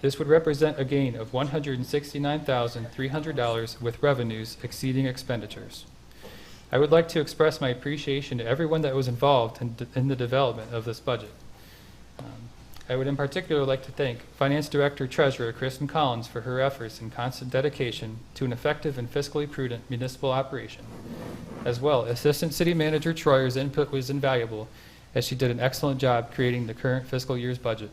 This would represent a gain of $169,300 with revenues exceeding expenditures. I would like to express my appreciation to everyone that was involved in the development of this budget. I would in particular like to thank Finance Director Treasurer Kristen Collins for her efforts and constant dedication to an effective and fiscally prudent municipal operation. As well, Assistant City Manager Troyer's input was invaluable as she did an excellent job creating the current fiscal year's budget.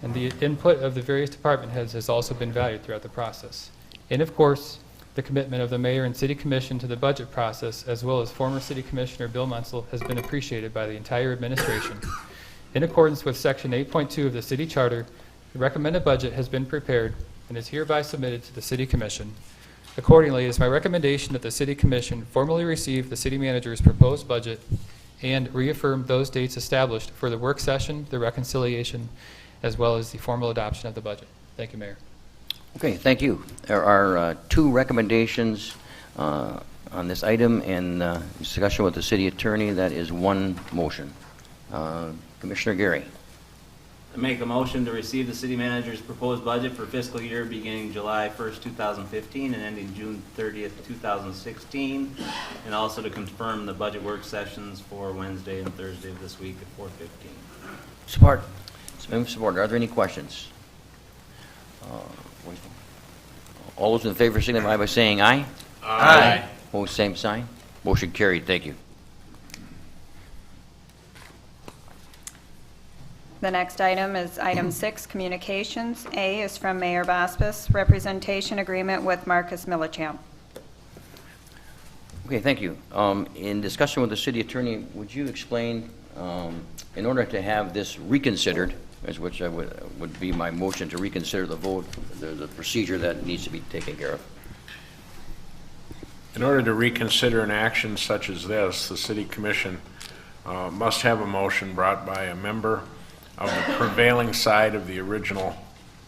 And the input of the various department heads has also been valued throughout the process. And of course, the commitment of the Mayor and City Commission to the budget process, as well as former City Commissioner Bill Munsell, has been appreciated by the entire administration. In accordance with Section 8.2 of the City Charter, the recommended budget has been prepared and is hereby submitted to the City Commission. Accordingly, it is my recommendation that the City Commission formally receive the city manager's proposed budget and reaffirm those dates established for the work session, the reconciliation, as well as the formal adoption of the budget. Thank you, Mayor. Okay, thank you. There are two recommendations on this item, and discussion with the city attorney. That is one motion. Commissioner Gary. I make a motion to receive the city manager's proposed budget for fiscal year beginning July 1st, 2015 and ending June 30th, 2016, and also to confirm the budget work sessions for Wednesday and Thursday of this week at 4:15. Support. It's been supported. Are there any questions? All those in favor signify by saying aye. Aye. Opposed, same sign. Motion carried. Thank you. The next item is item 6, communications. A is from Mayor Bospis, representation agreement with Marcus Millichamp. Okay, thank you. In discussion with the city attorney, would you explain, in order to have this reconsidered, which would be my motion to reconsider the vote, the procedure that needs to be taken care of? In order to reconsider an action such as this, the City Commission must have a motion brought by a member of the prevailing side of the original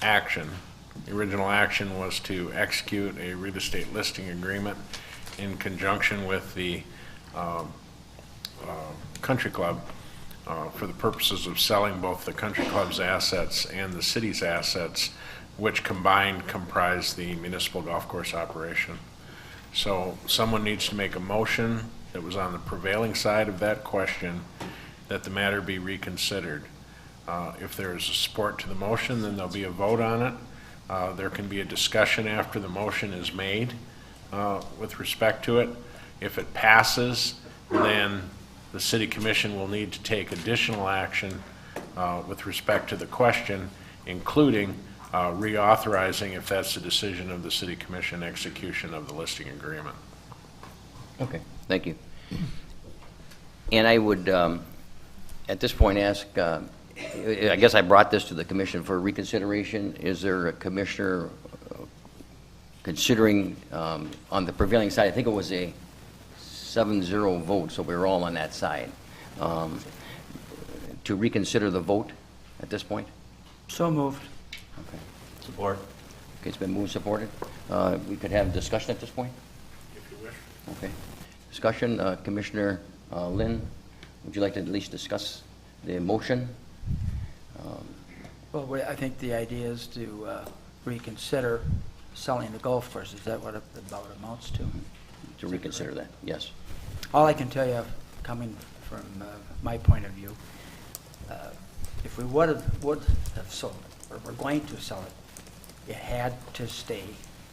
action. The original action was to execute a real estate listing agreement in conjunction with the country club for the purposes of selling both the country club's assets and the city's assets, which combined comprise the municipal golf course operation. So someone needs to make a motion that was on the prevailing side of that question that the matter be reconsidered. If there is a support to the motion, then there'll be a vote on it. There can be a discussion after the motion is made with respect to it. If it passes, then the City Commission will need to take additional action with respect to the question, including reauthorizing, if that's the decision of the City Commission, execution of the listing agreement. Okay, thank you. And I would, at this point, ask, I guess I brought this to the commission for reconsideration. Is there a commissioner considering, on the prevailing side, I think it was a 7-0 vote, so we were all on that side, to reconsider the vote at this point? So moved. Okay. Support. Okay, it's been moved and supported. We could have discussion at this point? If you wish. Okay. Discussion, Commissioner Lynn, would you like to at least discuss the motion? Well, I think the idea is to reconsider selling the golf course. Is that what it about amounts to? To reconsider that, yes. All I can tell you, coming from my point of view, if we would have sold it, or we're going to sell it, it had to stay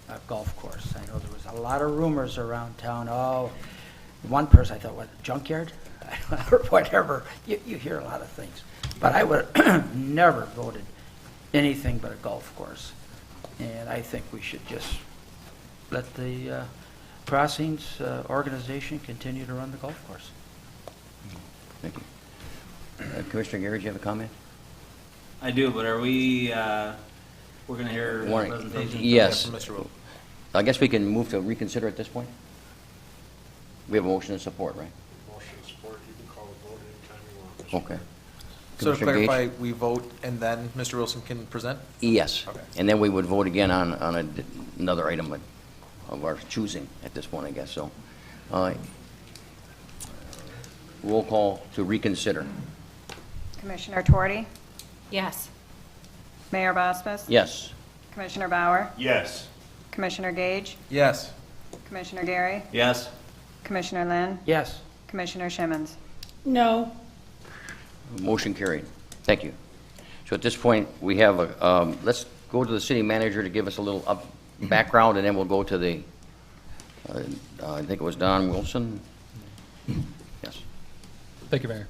a golf course. I know there was a lot of rumors around town. Oh, one person, I thought, what, junkyard? Or whatever. You hear a lot of things. But I would have never voted anything but a golf course. And I think we should just let the Crossings organization continue to run the golf course. Thank you. Commissioner Gary, do you have a comment? I do, but are we, we're going to hear a Warning. presentation? Yes. From Mr. Wilson. I guess we can move to reconsider at this point? We have a motion and support, right? Motion support, you can call a vote anytime you want. Okay. So to Commissioner Gage? clarify, we vote and then Mr. Wilson can present? Yes. Okay. And then we would vote again on another item of our choosing at this point, I guess, so. Roll call to reconsider. Commissioner Tuorty? Yes. Mayor Bospis? Yes. Commissioner Bauer? Yes. Commissioner Gage? Yes. Commissioner Gary? Yes. Commissioner Lynn? Yes. Commissioner Shimmons? No. Motion carried. Thank you. So at this point, we have a, let's go to the city manager to give us a little background, and then we'll go to the, I think it was Don Wilson. Yes. Thank you, Mayor.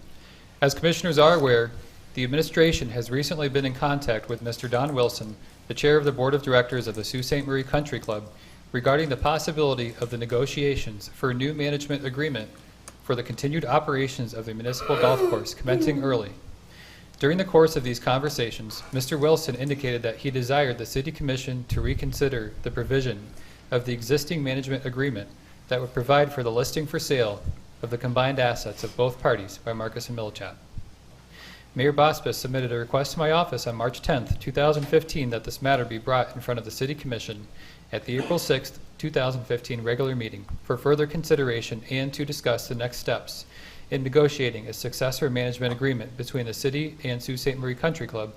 As commissioners are aware, the administration has recently been in contact with Mr. Don Wilson, the chair of the board of directors of the Sault Ste. Marie Country Club, regarding the possibility of the negotiations for a new management agreement for the continued operations of the municipal golf course commencing early. During the course of these conversations, Mr. Wilson indicated that he desired the City Commission to reconsider the provision of the existing management agreement that would provide for the listing for sale of the combined assets of both parties by Marcus and Millichap. Mayor Bosbus submitted a request to my office on March 10th, 2015 that this matter be brought in front of the City Commission at the April 6th, 2015 regular meeting for further consideration and to discuss the next steps in negotiating a successor management agreement between the city and Sault Ste. Marie Country Club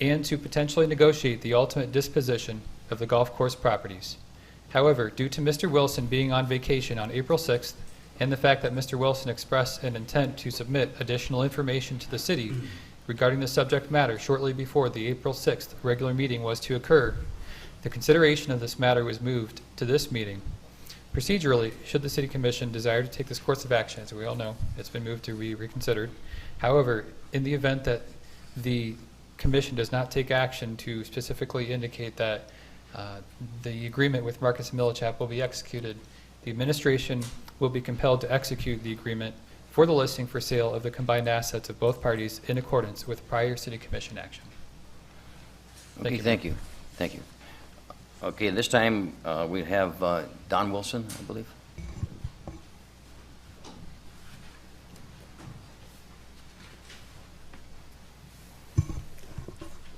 and to potentially negotiate the ultimate disposition of the golf course properties. However, due to Mr. Wilson being on vacation on April 6th and the fact that Mr. Wilson expressed an intent to submit additional information to the city regarding the subject matter shortly before the April 6th regular meeting was to occur, the consideration of this matter was moved to this meeting. Procedurally, should the City Commission desire to take this course of action, as we all know, it's been moved to be reconsidered. However, in the event that the Commission does not take action to specifically indicate that the agreement with Marcus and Millichap will be executed, the administration will be compelled to execute the agreement for the listing for sale of the combined assets of both parties in accordance with prior City Commission action. Okay, thank you. Thank you. Okay, this time we have Don Wilson, I believe.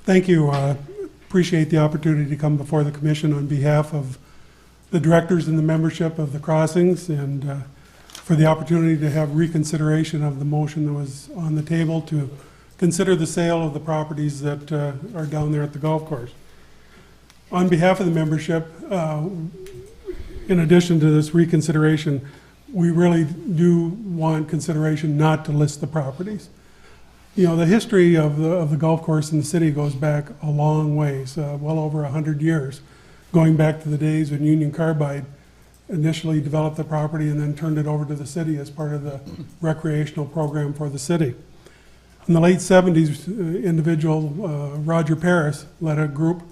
Thank you. Appreciate the opportunity to come before the commission on behalf of the directors and the membership of the crossings, and for the opportunity to have reconsideration of the motion that was on the table to consider the sale of the properties that are down there at the golf course. On behalf of the membership, in addition to this reconsideration, we really do want consideration not to list the properties. You know, the history of the golf course in the city goes back a long ways, well over 100 years, going back to the days when Union Carbide initially developed the property and then turned it over to the city as part of the recreational program for the city. In the late 70s, individual Roger Paris led a group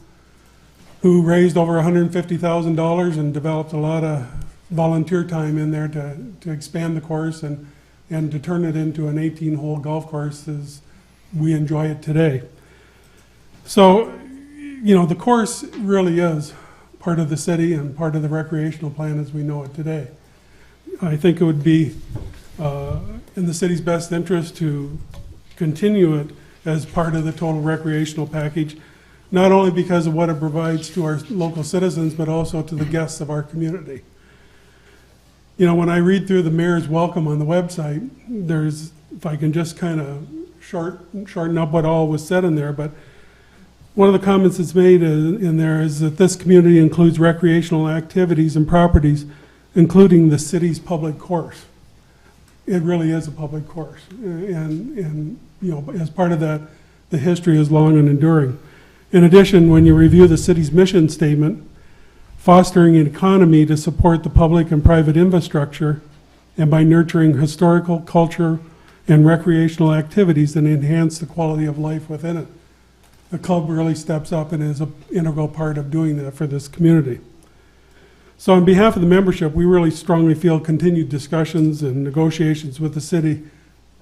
who raised over $150,000 and developed a lot of volunteer time in there to expand the course and to turn it into an 18-hole golf course as we enjoy it today. So, you know, the course really is part of the city and part of the recreational plan as we know it today. I think it would be in the city's best interest to continue it as part of the total recreational package, not only because of what it provides to our local citizens, but also to the guests of our community. You know, when I read through the mayor's welcome on the website, there's, if I can just kind of shorten up what all was said in there, but one of the comments that's made in there is that this community includes recreational activities and properties, including the city's public course. It really is a public course, and you know, as part of that, the history is long and enduring. In addition, when you review the city's mission statement, fostering an economy to support the public and private infrastructure, and by nurturing historical, culture, and recreational activities that enhance the quality of life within it. The club really steps up and is an integral part of doing that for this community. So on behalf of the membership, we really strongly feel continued discussions and negotiations with the city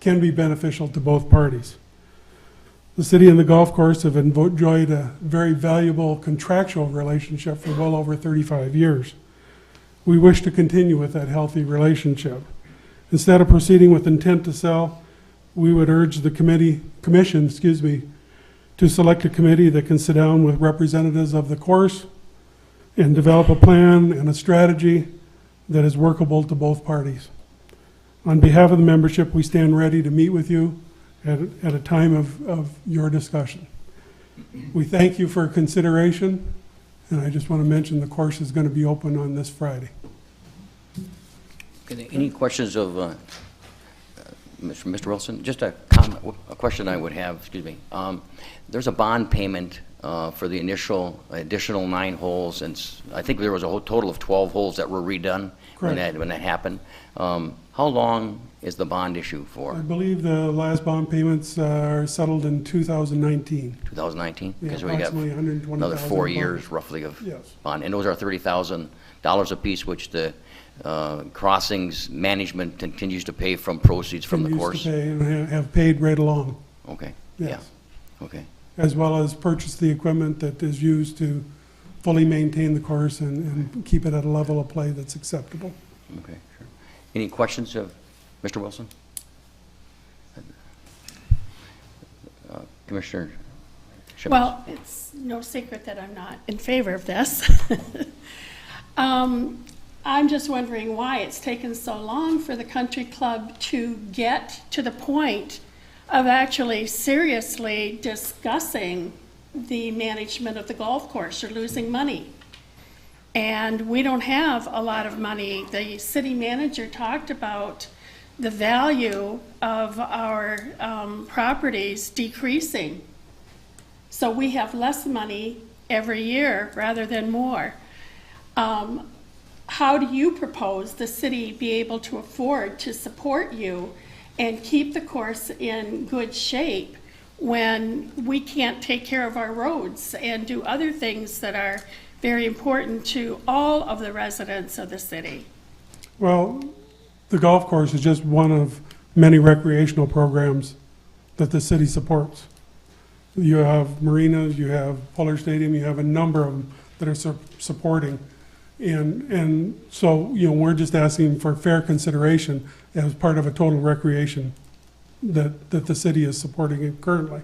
can be beneficial to both parties. The city and the golf course have enjoyed a very valuable contractual relationship for well over 35 years. We wish to continue with that healthy relationship. Instead of proceeding with intent to sell, we would urge the commission, to select a committee that can sit down with representatives of the course and develop a plan and a strategy that is workable to both parties. On behalf of the membership, we stand ready to meet with you at a time of your discussion. We thank you for consideration, and I just want to mention the course is going to be open on this Friday. Okay, any questions of Mr. Wilson? Just a comment, a question I would have, there's a bond payment for the additional 9 holes, and I think there was a whole total of 12 holes that were redone when that happened. How long is the bond issue for? I believe the last bond payments are settled in 2019. 2019? Yeah, Because we got another 4 years roughly of bond, and those are $30,000 apiece, which the Crossings management continues to pay from proceeds from the course. Continues to pay and have paid right along. Okay. Yes. Yeah. Okay. As well as purchase the equipment that is used to fully maintain the course and keep it at a level of play that's acceptable. Okay, sure. Any questions of Mr. Wilson? Commissioner Schimmels? Well, it's no secret that I'm not in favor of this. I'm just wondering why it's taken so long for the country club to get to the point of actually seriously discussing the management of the golf course. You're losing money. And we don't have a lot of money. The city manager talked about the value of our properties decreasing. So we have less money every year rather than more. How do you propose the city be able to afford to support you and keep the course in good shape when we can't take care of our roads and do other things that are very important to all of the residents of the city? Well, the golf course is just one of many recreational programs that the city supports. You have marinas, you have Fuller Stadium, you have a number of them that are supporting. And so, you know, we're just asking for fair consideration as part of a total recreation that the city is supporting it currently.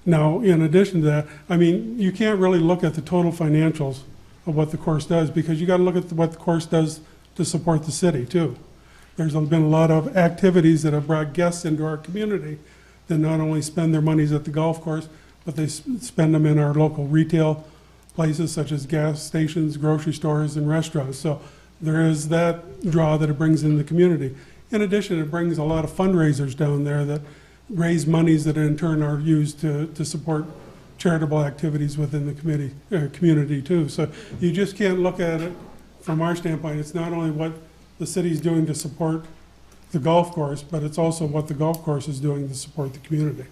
Now, in addition to that, I mean, you can't really look at the total financials of what the course does, because you got to look at what the course does to support the city too. There's been a lot of activities that have brought guests into our community that not only spend their monies at the golf course, but they spend them in our local retail places such as gas stations, grocery stores, and restaurants. So there is that draw that it brings in the community. In addition, it brings a lot of fundraisers down there that raise monies that in turn are used to support charitable activities within the community too. So you just can't look at it from our standpoint. It's not only what the city's doing to support the golf course, but it's also what the golf course is doing to support the community.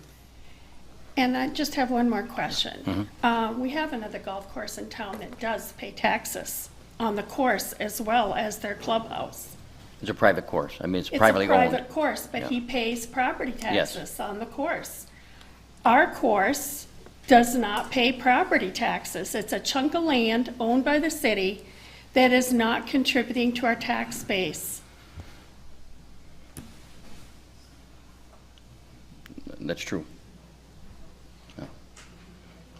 And I just have one more question. We have another golf course in town that does pay taxes on the course as well as their clubhouse. It's a private course. I mean, it's It's privately a owned. private course, but Yeah. he pays property Yes. taxes on the course. Our course does not pay property taxes. It's a chunk of land owned by the city that is not contributing to our tax base. That's true. Yeah.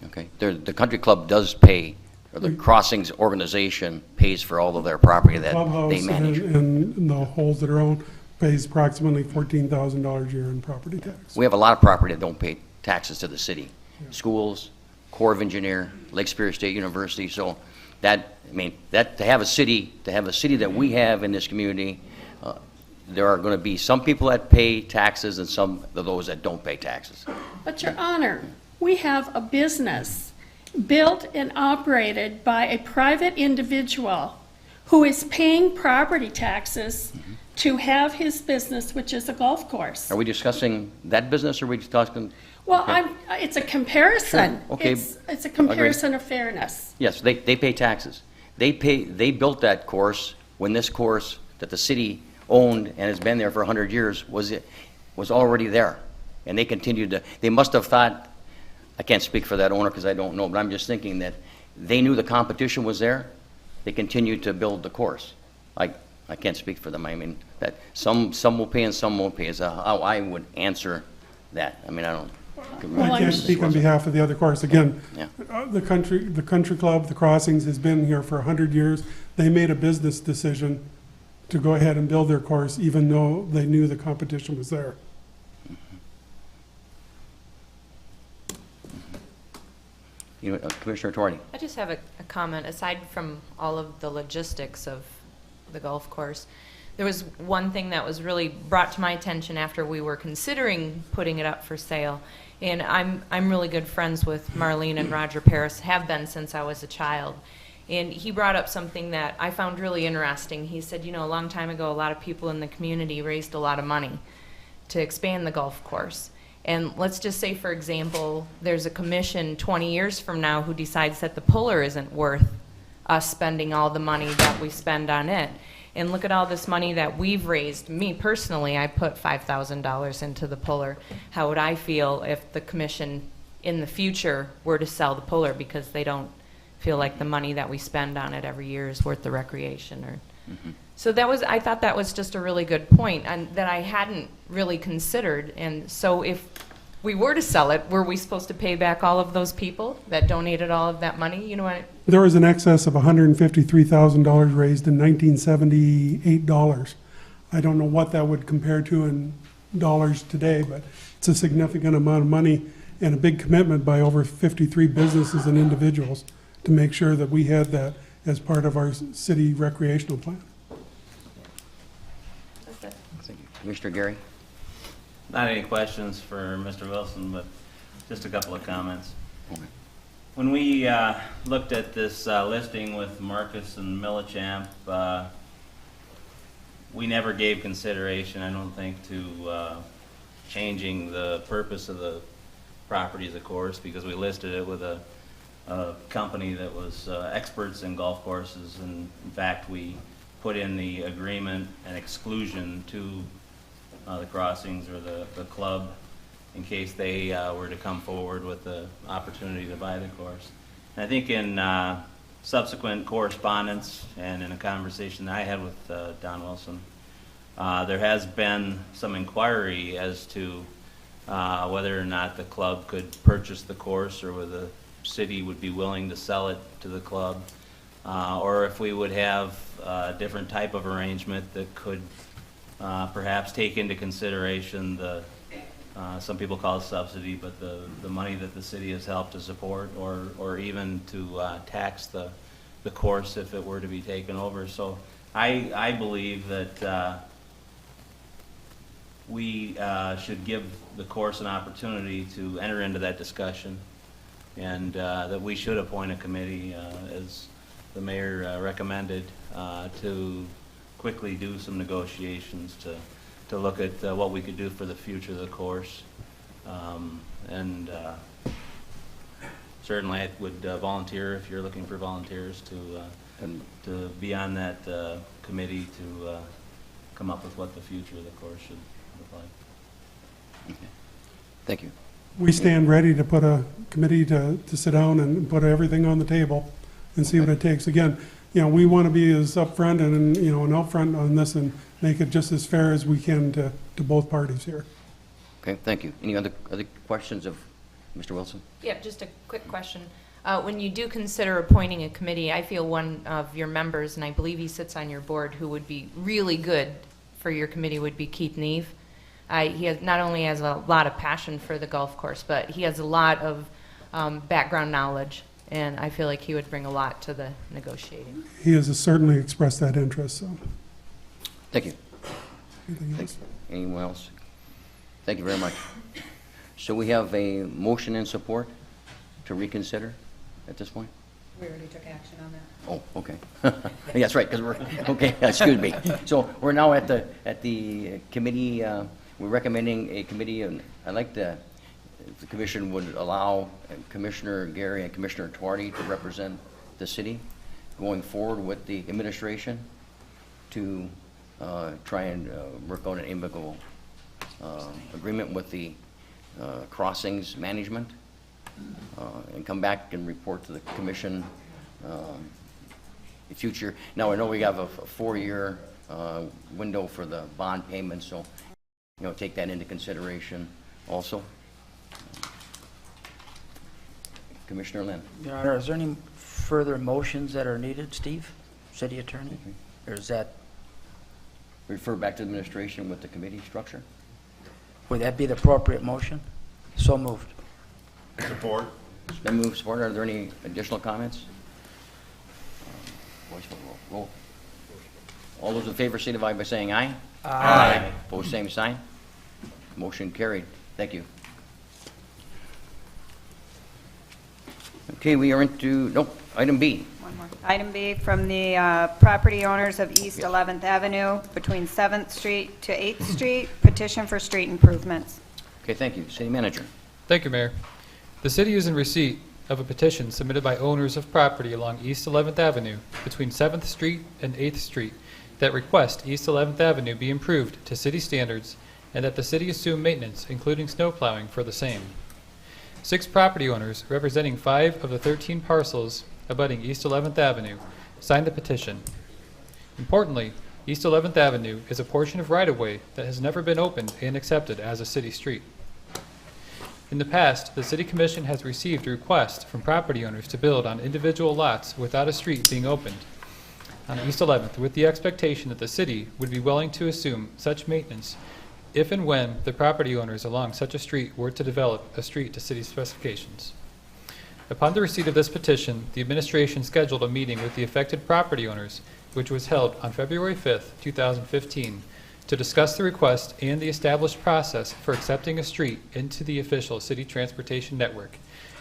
Okay. The country club does pay, or the Crossings organization pays for all of their property that they Clubhouse manage. and the holes that are owned pays approximately $14,000 a year in property tax. We have a lot of property that don't pay taxes to the city. Schools, Corps of Engineer, Lake Superior State University. So that, I mean, that to have a city that we have in this community, there are going to be some people that pay taxes and some of those that don't pay taxes. But Your Honor, we have a business built and operated by a private individual who is paying property taxes to have his business, which is a golf course. Are we discussing that business, or are we discussing? Well, Okay. it's a comparison. Sure. Okay. It's a comparison of fairness. Yes, they pay taxes. They built that course when this course that the city owned and has been there for 100 years was already there. And they continued to, they must have thought, I can't speak for that owner because I don't know, but I'm just thinking that they knew the competition was there. They continued to build the course. I can't speak for them. I mean, that some will pay and some won't pay is how I would answer that. I mean, I don't. I can't speak on behalf of the other course. Again, Yeah. the country club, the Crossings, has been here for 100 years. They made a business decision to go ahead and build their course, even though they knew the competition was there. You know, Commissioner Torney. I just have a comment. Aside from all of the logistics of the golf course, there was one thing that was really brought to my attention after we were considering putting it up for sale. And I'm really good friends with Marlene and Roger Paris, have been since I was a child. And he brought up something that I found really interesting. He said, you know, a long time ago, a lot of people in the community raised a lot of money to expand the golf course. And let's just say, for example, there's a commission 20 years from now who decides that the puller isn't worth us spending all the money that we spend on it. And look at all this money that we've raised. Me personally, I put $5,000 into the puller. How would I feel if the commission in the future were to sell the puller because they don't feel like the money that we spend on it every year is worth the recreation. Or so that was, I thought that was just a really good point, and that I hadn't really considered. And so if we were to sell it, were we supposed to pay back all of those people that donated all of that money? You know what? There was an excess of $153,000 raised in 1978 dollars. I don't know what that would compare to in dollars today, but it's a significant amount of money and a big commitment by over 53 businesses and individuals to make sure that we had that as part of our city recreational plan. Thank you. Commissioner Gary? Not any questions for Mr. Wilson, but just a couple of comments. Okay. When we looked at this listing with Marcus and Millichamp, we never gave consideration, I don't think, to changing the purpose of the properties, of course, because we listed it with a company that was experts in golf courses, and in fact we put in the agreement an exclusion to the Crossings or the club in case they were to come forward with the opportunity to buy the course. And I think in subsequent correspondence and in a conversation that I had with Don Wilson, there has been some inquiry as to whether or not the club could purchase the course, or whether the city would be willing to sell it to the club, or if we would have a different type of arrangement that could perhaps take into consideration the, some people call it subsidy, but the money that the city has helped to support, or even to tax the course if it were to be taken over. So I believe that we should give the course an opportunity to enter into that discussion, and that we should appoint a committee, as the mayor recommended, to quickly do some negotiations to look at what we could do for the future of the course. Certainly I would volunteer, if you're looking for volunteers, to be on that committee to come up with what the future of the course should look like. Okay. Thank you. We stand ready to put a committee to sit down and put everything on the table and see what it takes. Again, you know, we want to be as upfront and, you know, and upfront on this and make it just as fair as we can to both parties here. Okay, thank you. Any other questions of Mr. Wilson? Yeah, just a quick question. When you do consider appointing a committee, I feel one of your members, and I believe he sits on your board, who would be really good for your committee would be Keith Neve. He has, not only has a lot of passion for the golf course, but he has a lot of background knowledge, and I feel like he would bring a lot to the negotiating. He has certainly expressed that interest, so. Thank you. Anything else? Anyone else? Thank you very much. So we have a motion in support to reconsider at this point? We already took action on that. Oh, okay. Yeah, that's right, because we're, okay, excuse me. So we're now at the committee, we're recommending a committee, and I'd like to, if the commission would allow Commissioner Gary and Commissioner Tuarty to represent the city going forward with the administration to try and work out an amicable agreement with the crossings management, and come back and report to the commission in future. Now, I know we have a 4-year window for the bond payment, so, you know, take that into consideration also. Commissioner Lynn. Your Honor, is there any further motions that are needed, Steve, city attorney? Or is that, Refer back to administration with the committee structure? would that be the appropriate motion? So moved. Support. Then move support. Are there any additional comments? Voice vote, roll. All those in favor signify by saying aye. Aye. Opposed, same sign. Motion carried. Thank you. Okay, we are into, nope, item B. One more. Item B, from the property owners of East 11th Avenue between 7th Street to 8th Street, petition for street improvements. Okay, thank you. City manager. Thank you, Mayor. The city is in receipt of a petition submitted by owners of property along East 11th Avenue between 7th Street and 8th Street that request East 11th Avenue be improved to city standards and that the city assume maintenance, including snow plowing, for the same. 6 property owners representing 5 of the 13 parcels abutting East 11th Avenue, signed the petition. Importantly, East 11th Avenue is a portion of right-of-way that has never been opened and accepted as a city street. In the past, the City Commission has received requests from property owners to build on individual lots without a street being opened on East 11th, with the expectation that the city would be willing to assume such maintenance if and when the property owners along such a street were to develop a street to city specifications. Upon the receipt of this petition, the administration scheduled a meeting with the affected property owners, which was held on February 5th, 2015, to discuss the request and the established process for accepting a street into the official city transportation network,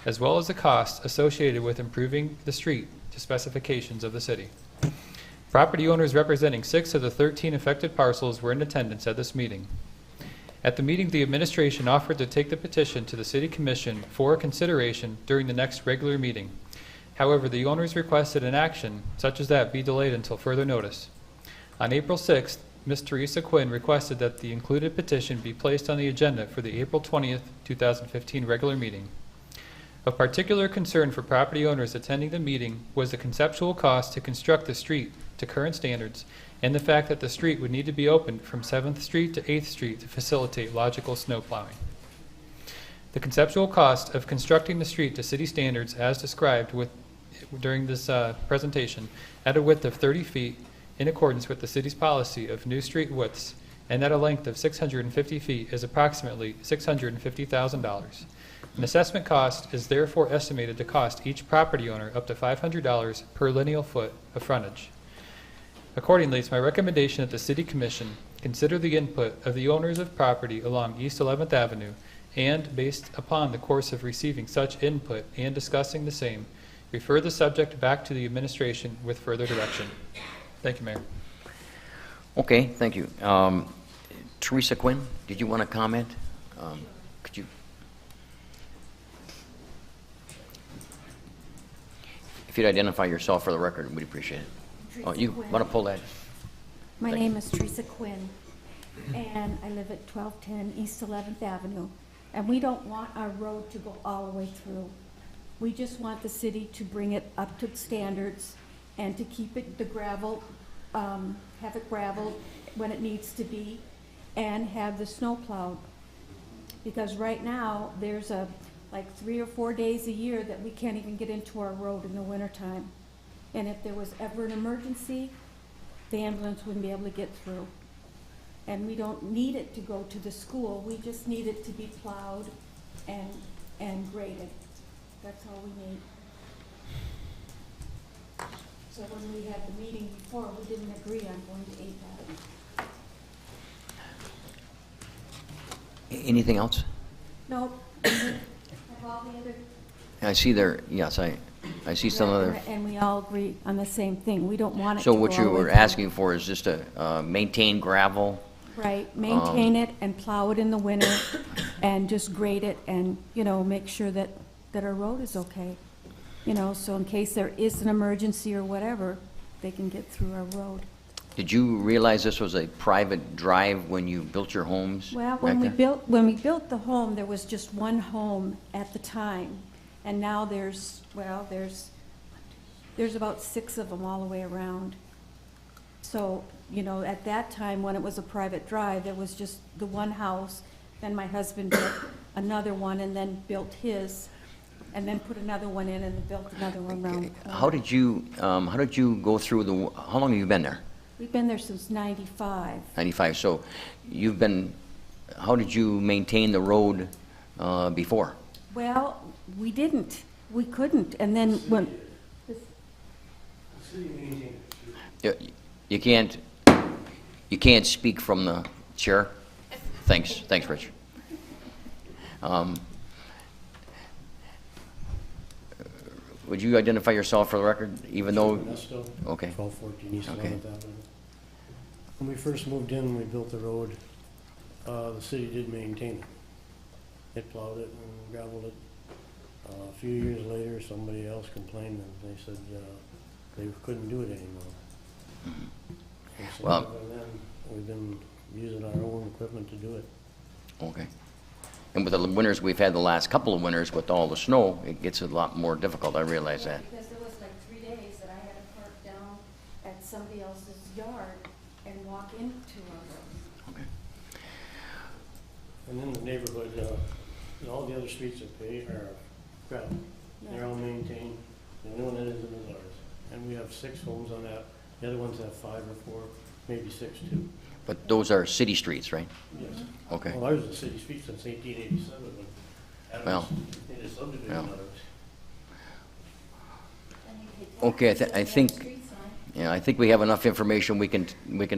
as well as the costs associated with improving the street to specifications of the city. Property owners representing 6 of the 13 affected parcels were in attendance at this meeting. At the meeting, the administration offered to take the petition to the City Commission for consideration during the next regular meeting. However, the owners requested an action such as that be delayed until further notice. On April 6th, Ms. Teresa Quinn requested that the included petition be placed on the agenda for the April 20th, 2015 regular meeting. Of particular concern for property owners attending the meeting was the conceptual cost to construct the street to current standards and the fact that the street would need to be opened from 7th Street to 8th Street to facilitate logical snow plowing. The conceptual cost of constructing the street to city standards as described during this presentation at a width of 30 feet in accordance with the city's policy of new street widths and at a length of 650 feet is approximately $650,000. An assessment cost is therefore estimated to cost each property owner up to $500 per lineal foot of frontage. Accordingly, it's my recommendation that the City Commission consider the input of the owners of property along East 11th Avenue and, based upon the course of receiving such input and discussing the same, refer the subject back to the administration with further direction. Thank you, Mayor. Okay, thank you. Teresa Quinn, did you want to comment? Could you? If you'd identify yourself for the record, we'd appreciate it. Oh, you want to pull that? My name is Teresa Quinn, and I live at 1210 East 11th Avenue. And we don't want our road to go all the way through. We just want the city to bring it up to standards and to keep it the gravel, have it graveled when it needs to be, and have the snow plowed. Because right now, there's like 3 or 4 days a year that we can't even get into our road in the wintertime. And if there was ever an emergency, the ambulance wouldn't be able to get through. And we don't need it to go to the school, we just need it to be plowed and graded. That's all we need. So when we had the meeting before, we didn't agree on going to 8th Avenue. Anything else? Nope. Have all the other. I see there, yes, I see some other. And we all agree on the same thing. We don't want it to So go what all you the way were through. asking for is just to maintain gravel? Right, maintain it and plow it in the winter and just grade it and, you know, make sure that our road is okay. You know, so in case there is an emergency or whatever, they can get through our road. Did you realize this was a private drive when you built your homes? Well, back when we there? built the home, there was just one home at the time. And now there's about 6 of them all the way around. So, you know, at that time, when it was a private drive, there was just the one house. Then my husband built another one and then built his, and then put another one in and built another one around the corner. How did you go through how long have you been there? We've been there since 95. 95, so how did you maintain the road before? Well, we didn't. We couldn't. And then when... You can't speak from the chair? Thanks, Rich. Would you identify yourself for the record, even though? Okay. 1214 East 11th Okay. Avenue. When we first moved in, we built the road. The city did maintain it. It plowed it and gravelled it. A few years later, somebody else complained and they said they couldn't do it anymore. And so Well- other than then, we've been using our own equipment to do it. Okay. And with the winters we've had the last couple of winters with all the snow, it gets a lot more difficult, I realize that. Because there was like somebody else's yard and walk into our road. Okay. And in the neighborhood, all the other streets are paved, are gravel. They're all maintained. The only one that isn't is ours. And we have 6 homes on that. The other ones have 5 or 4, maybe 6 too. But those are city streets, right? Yes. Okay. Well, ours is a city street since 1887 when Well, Adams made a subdivision well. out of it. Okay, I think, yeah, I think we have enough information. We can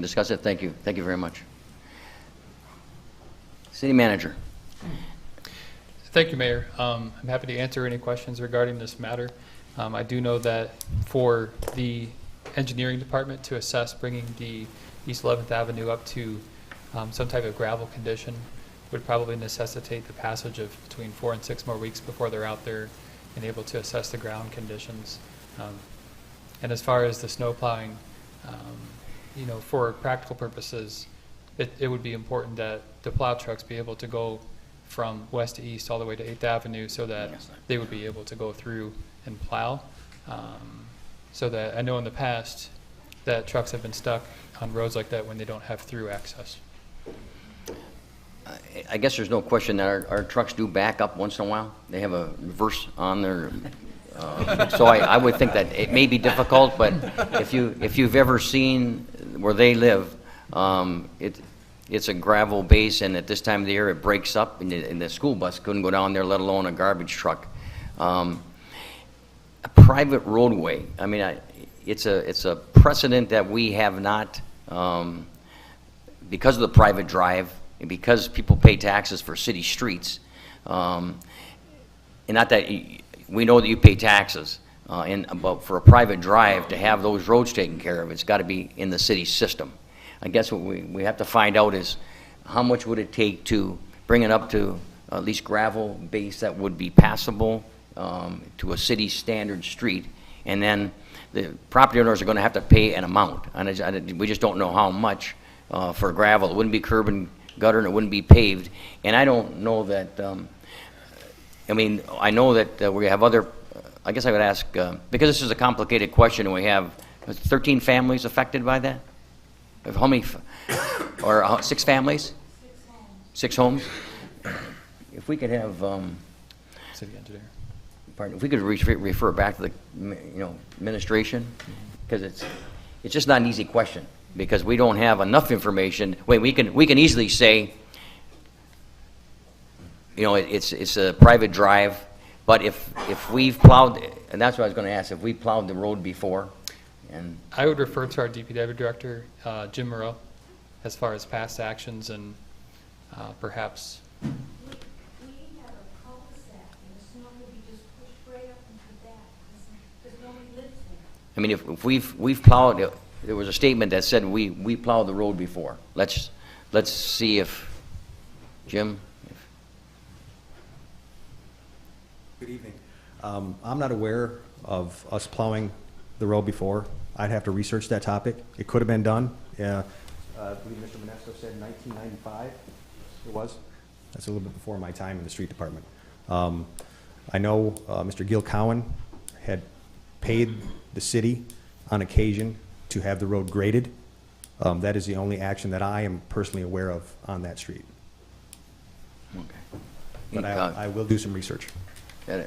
discuss it. Thank you. Thank you very much. City Manager. Thank you, Mayor. I'm happy to answer any questions regarding this matter. I do know that for the engineering department to assess bringing the East 11th Avenue up to some type of gravel condition would probably necessitate the passage of between 4 and 6 more weeks before they're out there and able to assess the ground conditions. And as far as the snow plowing, you know, for practical purposes, it would be important that the plow trucks be able to go from west to east all the way to 8th Avenue so that they would be able to go through and plow. So that I know in the past that trucks have been stuck on roads like that when they don't have through access. I guess there's no question that our trucks do back up once in a while. They have a reverse on their, so I would think that it may be difficult, but if you've ever seen where they live, it's a gravel base, and at this time of the year it breaks up, and the school bus couldn't go down there, let alone a garbage truck. A private roadway, I mean, it's a precedent that we have not, because of the private drive, and because people pay taxes for city streets, and not that we know that you pay taxes, but for a private drive to have those roads taken care of, it's got to be in the city system. I guess what we have to find out is how much would it take to bring it up to at least gravel base that would be passable to a city standard street, and then the property owners are going to have to pay an amount, and we just don't know how much for gravel. It wouldn't be curb and gutter, and it wouldn't be paved, and I don't know that. I mean, I know that we have other. I guess I would ask because this is a complicated question, and we have 13 families affected by that. How many, or 6 families? 6 homes. If we could have, City engineer. pardon, if we could refer back to the, administration, because it's just not an easy question, because we don't have enough information. Wait, we can easily say, it's a private drive, but if we've plowed, and that's what I was going to ask, if we plowed the road before, and I would refer to our DPW director, Jim Moreau, as far as past actions and perhaps. We have a cul-de-sac, and the snow will be just pushed right up into that, because nobody lives there. I mean, if we've plowed, there was a statement that said we plowed the road before. Let's see if Jim. Good evening. I'm not aware of us plowing the road before. I'd have to research that topic. It could have been done. I believe Mr. Monesto said 1995 it was. That's a little bit before my time in the street department. I know Mr. Gil Cowan had paid the city on occasion to have the road graded. That is the only action that I am personally aware of on that street. Okay. But I will do some research.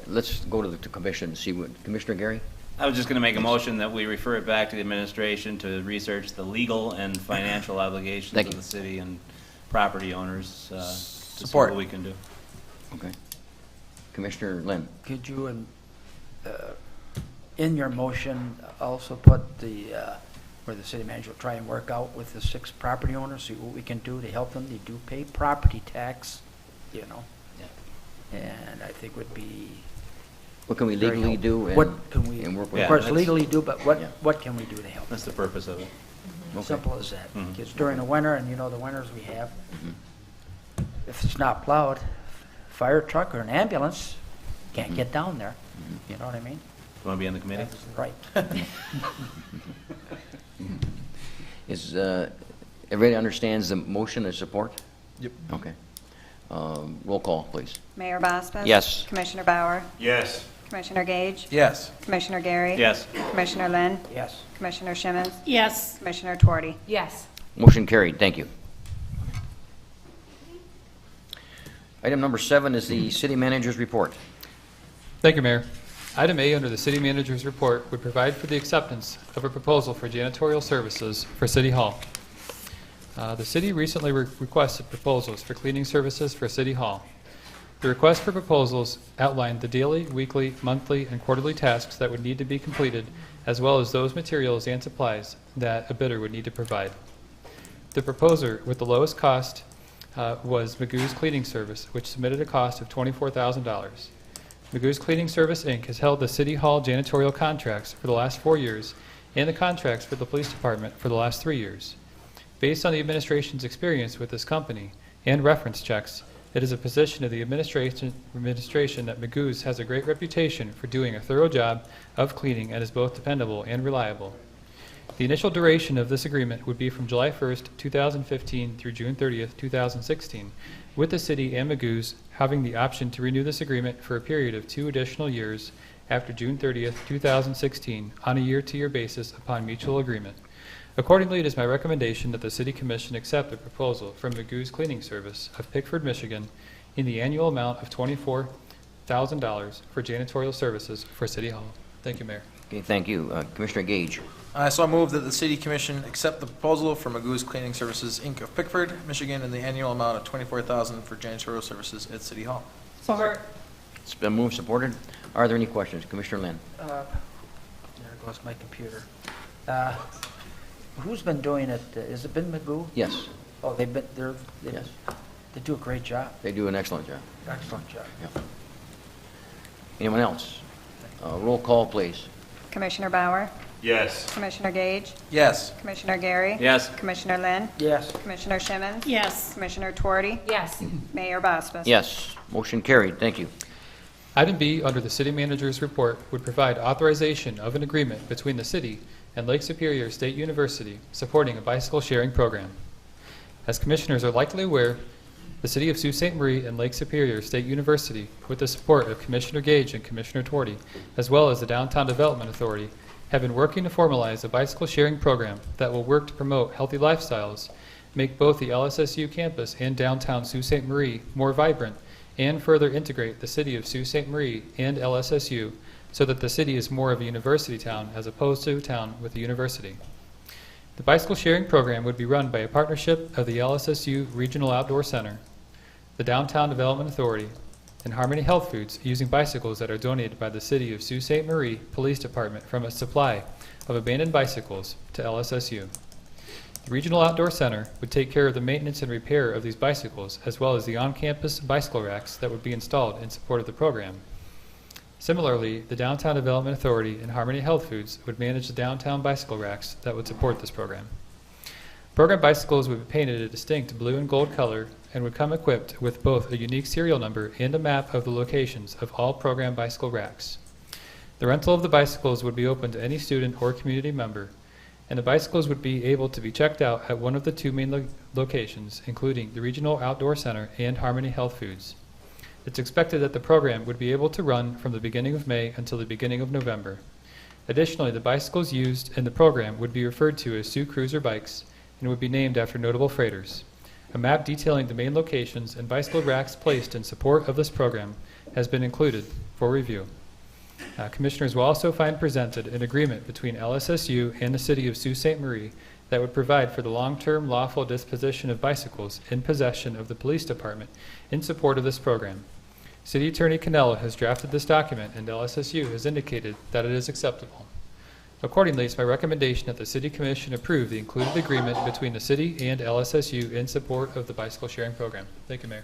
Let's go to the commission and see what Commissioner Gary. I was just going to make a motion that we refer it back to the administration to research the legal and financial obligations of the city and property owners to see what we can do. Okay. Commissioner Lynn. Could you, in your motion, also put the, where the city manager will try and work out with the 6 property owners, see what we can do to help them? They do pay property tax, Yeah. And I think would be. What can we legally do? And, what can we, and work with of course, legally do, but what can we do to help? That's the purpose of it. Okay. Simple as that. Mhm. Because during the winter, and the winters we have, if it's not plowed, fire truck or an ambulance can't get down there. You know what I mean? You want to be on the committee? Right. Is everybody understands the motion and support? Yep. Okay. Roll call, please. Mayor Bospas? Yes. Commissioner Bauer? Yes. Commissioner Gage? Yes. Commissioner Gary? Yes. Commissioner Lynn? Yes. Commissioner Shimmons? Yes. Commissioner Tuarty? Yes. Motion carried. Thank you. Item number 7 is the city manager's report. Thank you, Mayor. Item A under the city manager's report would provide for the acceptance of a proposal for janitorial services for City Hall. The city recently requested proposals for cleaning services for City Hall. The request for proposals outlined the daily, weekly, monthly, and quarterly tasks that would need to be completed, as well as those materials and supplies that a bidder would need to provide. The proposer with the lowest cost was Magoo's Cleaning Service, which submitted a cost of $24,000. Magoo's Cleaning Service, Inc. has held the City Hall janitorial contracts for the last 4 years and the contracts for the police department for the last 3 years. Based on the administration's experience with this company and reference checks, it is a position of the administration that Magoo's has a great reputation for doing a thorough job of cleaning and is both dependable and reliable. The initial duration of this agreement would be from July 1st, 2015 through June 30th, 2016, with the city and Magoo's having the option to renew this agreement for a period of 2 additional years after June 30th, 2016 on a year-to-year basis upon mutual agreement. Accordingly, it is my recommendation that the City Commission accept the proposal from Magoo's Cleaning Service of Pickford, Michigan in the annual amount of $24,000 for janitorial services for City Hall. Thank you, Mayor. Okay, thank you. Commissioner Gage. So I move that the City Commission accept the proposal from Magoo's Cleaning Services, Inc. of Pickford, Michigan, in the annual amount of $24,000 for janitorial services at City Hall. Support. It's been moved, supported. Are there any questions? Commissioner Lynn. There goes my computer. Who's been doing it? Has it been Magoo? Yes. Oh, they do a great job. They do an excellent job. Excellent job. Yeah. Anyone else? Roll call, please. Commissioner Bauer? Yes. Commissioner Gage? Yes. Commissioner Gary? Yes. Commissioner Lynn? Yes. Commissioner Shimmons? Yes. Commissioner Tuarty? Yes. Mayor Bosmas? Yes. Motion carried. Thank you. Item B under the city manager's report would provide authorization of an agreement between the city and Lake Superior State University supporting a bicycle sharing program. As commissioners are likely aware, the City of Sault Ste. Marie and Lake Superior State University, with the support of Commissioner Gage and Commissioner Tuarty, as well as the Downtown Development Authority, have been working to formalize a bicycle sharing program that will work to promote healthy lifestyles, make both the LSSU campus and downtown Sault Ste. Marie more vibrant, and further integrate the City of Sault Ste. Marie and LSSU so that the city is more of a university town as opposed to a town with a university. The bicycle sharing program would be run by a partnership of the LSSU Regional Outdoor Center, the Downtown Development Authority, and Harmony Health Foods, using bicycles that are donated by the City of Sault Ste. Marie Police Department from a supply of abandoned bicycles to LSSU. The Regional Outdoor Center would take care of the maintenance and repair of these bicycles, as well as the on-campus bicycle racks that would be installed in support of the program. Similarly, the Downtown Development Authority and Harmony Health Foods would manage the downtown bicycle racks that would support this program. Program bicycles would be painted a distinct blue and gold color and would come equipped with both a unique serial number and a map of the locations of all program bicycle racks. The rental of the bicycles would be open to any student or community member, and the bicycles would be able to be checked out at one of the 2 main locations, including the Regional Outdoor Center and Harmony Health Foods. It's expected that the program would be able to run from the beginning of May until the beginning of November. Additionally, the bicycles used in the program would be referred to as Sioux Cruiser bikes and would be named after notable freighters. A map detailing the main locations and bicycle racks placed in support of this program has been included for review. Commissioners will also find presented an agreement between LSSU and the City of Sault Ste. Marie that would provide for the long-term lawful disposition of bicycles in possession of the police department in support of this program. City Attorney Cannella has drafted this document, and LSSU has indicated that it is acceptable. Accordingly, it's my recommendation that the City Commission approve the included agreement between the City and LSSU in support of the bicycle sharing program. Thank you, Mayor.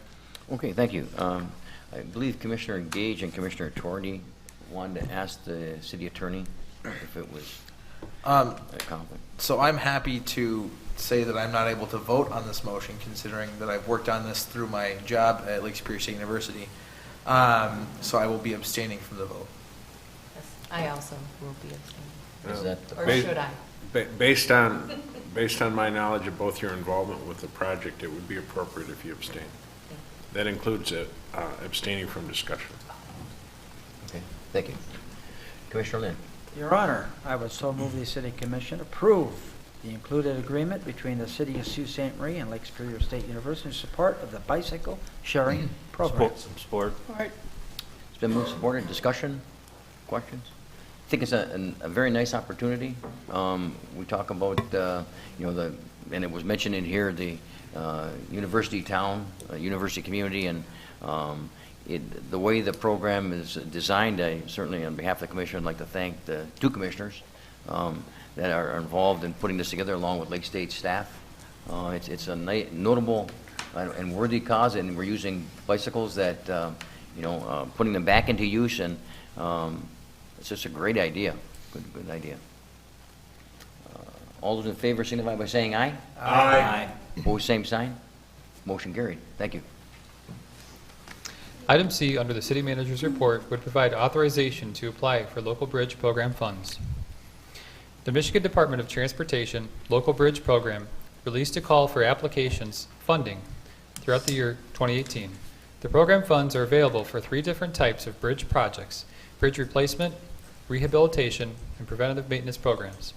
Okay, thank you. I believe Commissioner Gage and Commissioner Tuarty wanted to ask the City Attorney if it was a conflict. So I'm happy to say that I'm not able to vote on this motion, considering that I've worked on this through my job at Lake Superior State University. So I will be abstaining from the vote. Yes, I also will be abstaining. Is that Or should I? Based on my knowledge of both your involvement with the project, it would be appropriate if you abstain. That includes abstaining from discussion. okay? Thank you. Commissioner Lynn. Your Honor, I would so move the City Commission approve the included agreement between the City of Sault Ste. Marie and Lake Superior State University in support of the bicycle sharing program. Support. It's been moved, supported. Discussion? Questions? I think it's a very nice opportunity. We talk about, and it was mentioned in here, the university town, university community, and the way the program is designed, I certainly, on behalf of the commission, I'd like to thank the two commissioners that are involved in putting this together, along with Lake State staff. It's a notable and worthy cause, and we're using bicycles that, putting them back into use, and it's just a great idea. Good idea. All those in favor signify by saying aye. Aye. Opposed, same sign. Motion carried. Thank you. Item C under the City Manager's report would provide authorization to apply for local bridge program funds. The Michigan Department of Transportation Local Bridge Program released a call for applications funding throughout the year 2018. The program funds are available for 3 different types of bridge projects: bridge replacement, rehabilitation, and preventative maintenance programs.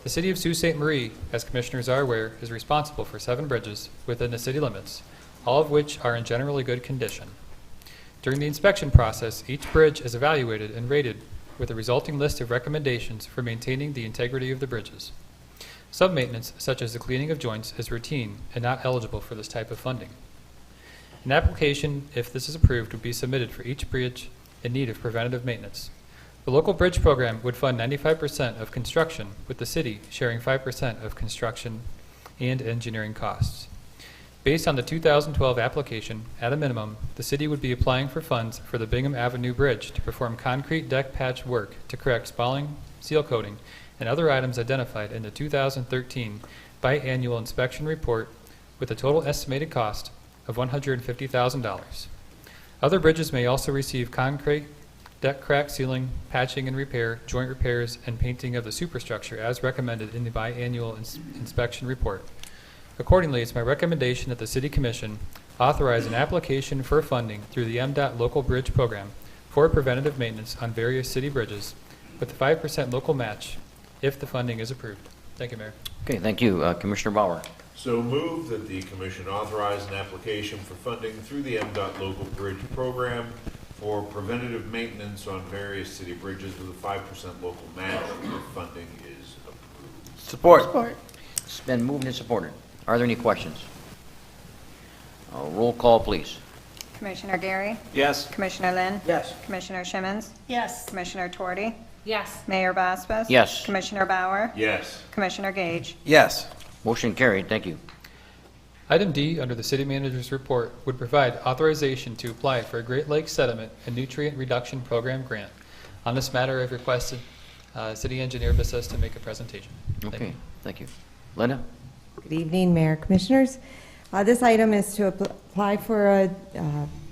The City of Sault Ste. Marie, as commissioners are aware, is responsible for 7 bridges within the city limits, all of which are in generally good condition. During the inspection process, each bridge is evaluated and rated with a resulting list of recommendations for maintaining the integrity of the bridges. Sub-maintenance, such as the cleaning of joints, is routine and not eligible for this type of funding. An application, if this is approved, would be submitted for each bridge in need of preventative maintenance. The local bridge program would fund 95% of construction, with the city sharing 5% of construction and engineering costs. Based on the 2012 application, at a minimum, the city would be applying for funds for the Bingham Avenue Bridge to perform concrete deck patch work to correct spalling, seal coating, and other items identified in the 2013 biannual inspection report, with a total estimated cost of $150,000. Other bridges may also receive concrete deck crack sealing, patching and repair, joint repairs, and painting of the superstructure as recommended in the biannual inspection report. Accordingly, it's my recommendation that the City Commission authorize an application for funding through the MDOT Local Bridge Program for preventative maintenance on various city bridges with a 5% local match if the funding is approved. Thank you, Mayor. Okay, thank you. Commissioner Bauer. So move that the commission authorize an application for funding through the MDOT Local Bridge Program for preventative maintenance on various city bridges with a 5% local match if funding is approved. Support. It's been moved and supported. Are there any questions? Roll call, please. Commissioner Gary? Yes. Commissioner Lynn? Yes. Commissioner Shimmons? Yes. Commissioner Torty? Yes. Mayor Bospas? Yes. Commissioner Bauer? Yes. Commissioner Gage? Yes. Motion carried. Thank you. Item D under the City Manager's report would provide authorization to apply for a Great Lakes Sediment and Nutrient Reduction Program grant. On this matter, I've requested City Engineer Bissess to make a presentation. Okay, thank you. Linda? Good evening, Mayor, Commissioners. This item is to apply for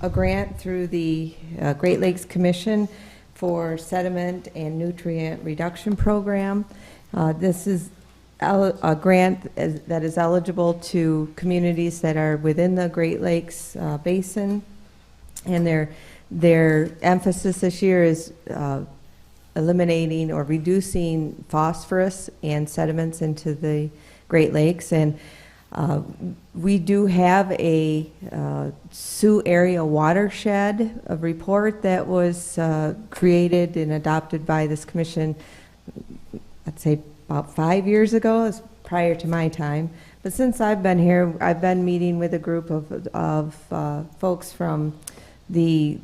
a grant through the Great Lakes Commission for Sediment and Nutrient Reduction Program. This is a grant that is eligible to communities that are within the Great Lakes Basin, and their emphasis this year is eliminating or reducing phosphorus and sediments into the Great Lakes. And we do have a Sioux Area Watershed report that was created and adopted by this commission, I'd say about 5 years ago, it's prior to my time. But since I've been here, I've been meeting with a group of folks from the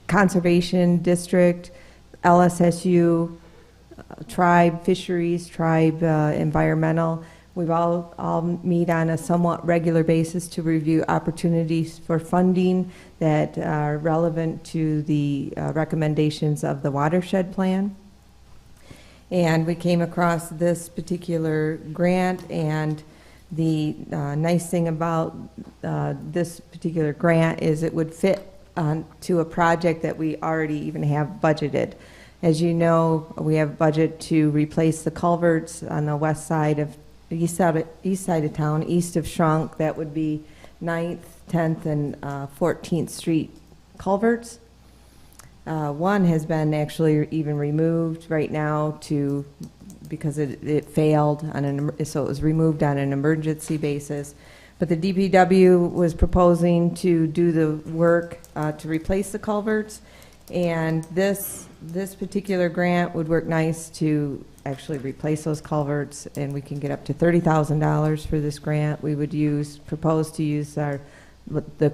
Conservation District, LSSU, Tribe Fisheries, Tribe Environmental. We've all meet on a somewhat regular basis to review opportunities for funding that are relevant to the recommendations of the watershed plan. And we came across this particular grant, and the nice thing about this particular grant is it would fit to a project that we already even have budgeted. As you know, we have a budget to replace the culverts on the west side of east side of town, east of Shrunk. That would be 9th, 10th, and 14th Street culverts. One has been actually even removed right now because it failed so it was removed on an emergency basis. But the DPW was proposing to do the work to replace the culverts, and this particular grant would work nice to actually replace those culverts, and we can get up to $30,000 for this grant. We would propose to use the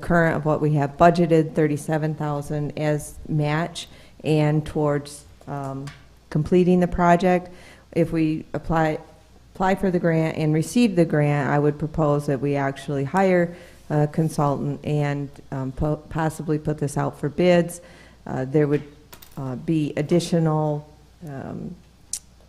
current of what we have budgeted, $37,000 as match, and towards completing the project. If we apply for the grant and receive the grant, I would propose that we actually hire a consultant and possibly put this out for bids. There would be additional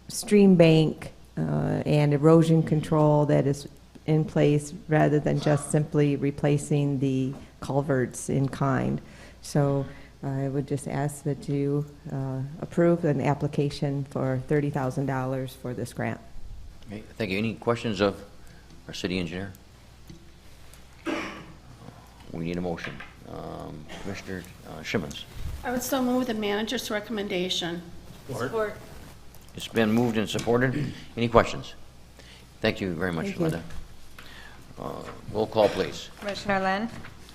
stream bank and erosion control that is in place rather than just simply replacing the culverts in kind. So I would just ask that you approve an application for $30,000 for this grant. Okay, thank you. Any questions of our city engineer? We need a motion. Commissioner Shimmons. I would still move the manager's recommendation. Support. It's been moved and supported. Any questions? Thank you very much, Thank you. Linda. Roll call, please. Commissioner Lynn?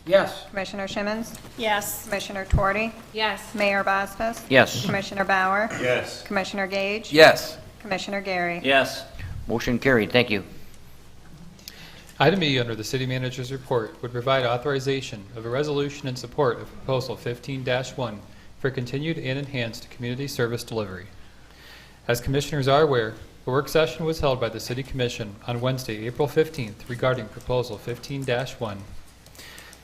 Yes. Commissioner Shimmons? Yes. Commissioner Twardy? Yes. Mayor Bostos? Yes. Commissioner Bauer? Yes. Commissioner Gage? Yes. Commissioner Gary? Yes. Motion carried. Thank you. Item E under the city manager's report would provide authorization of a resolution in support of proposal 15-1 for continued and enhanced community service delivery. As commissioners are aware, a work session was held by the City Commission on Wednesday, April 15th regarding proposal 15-1.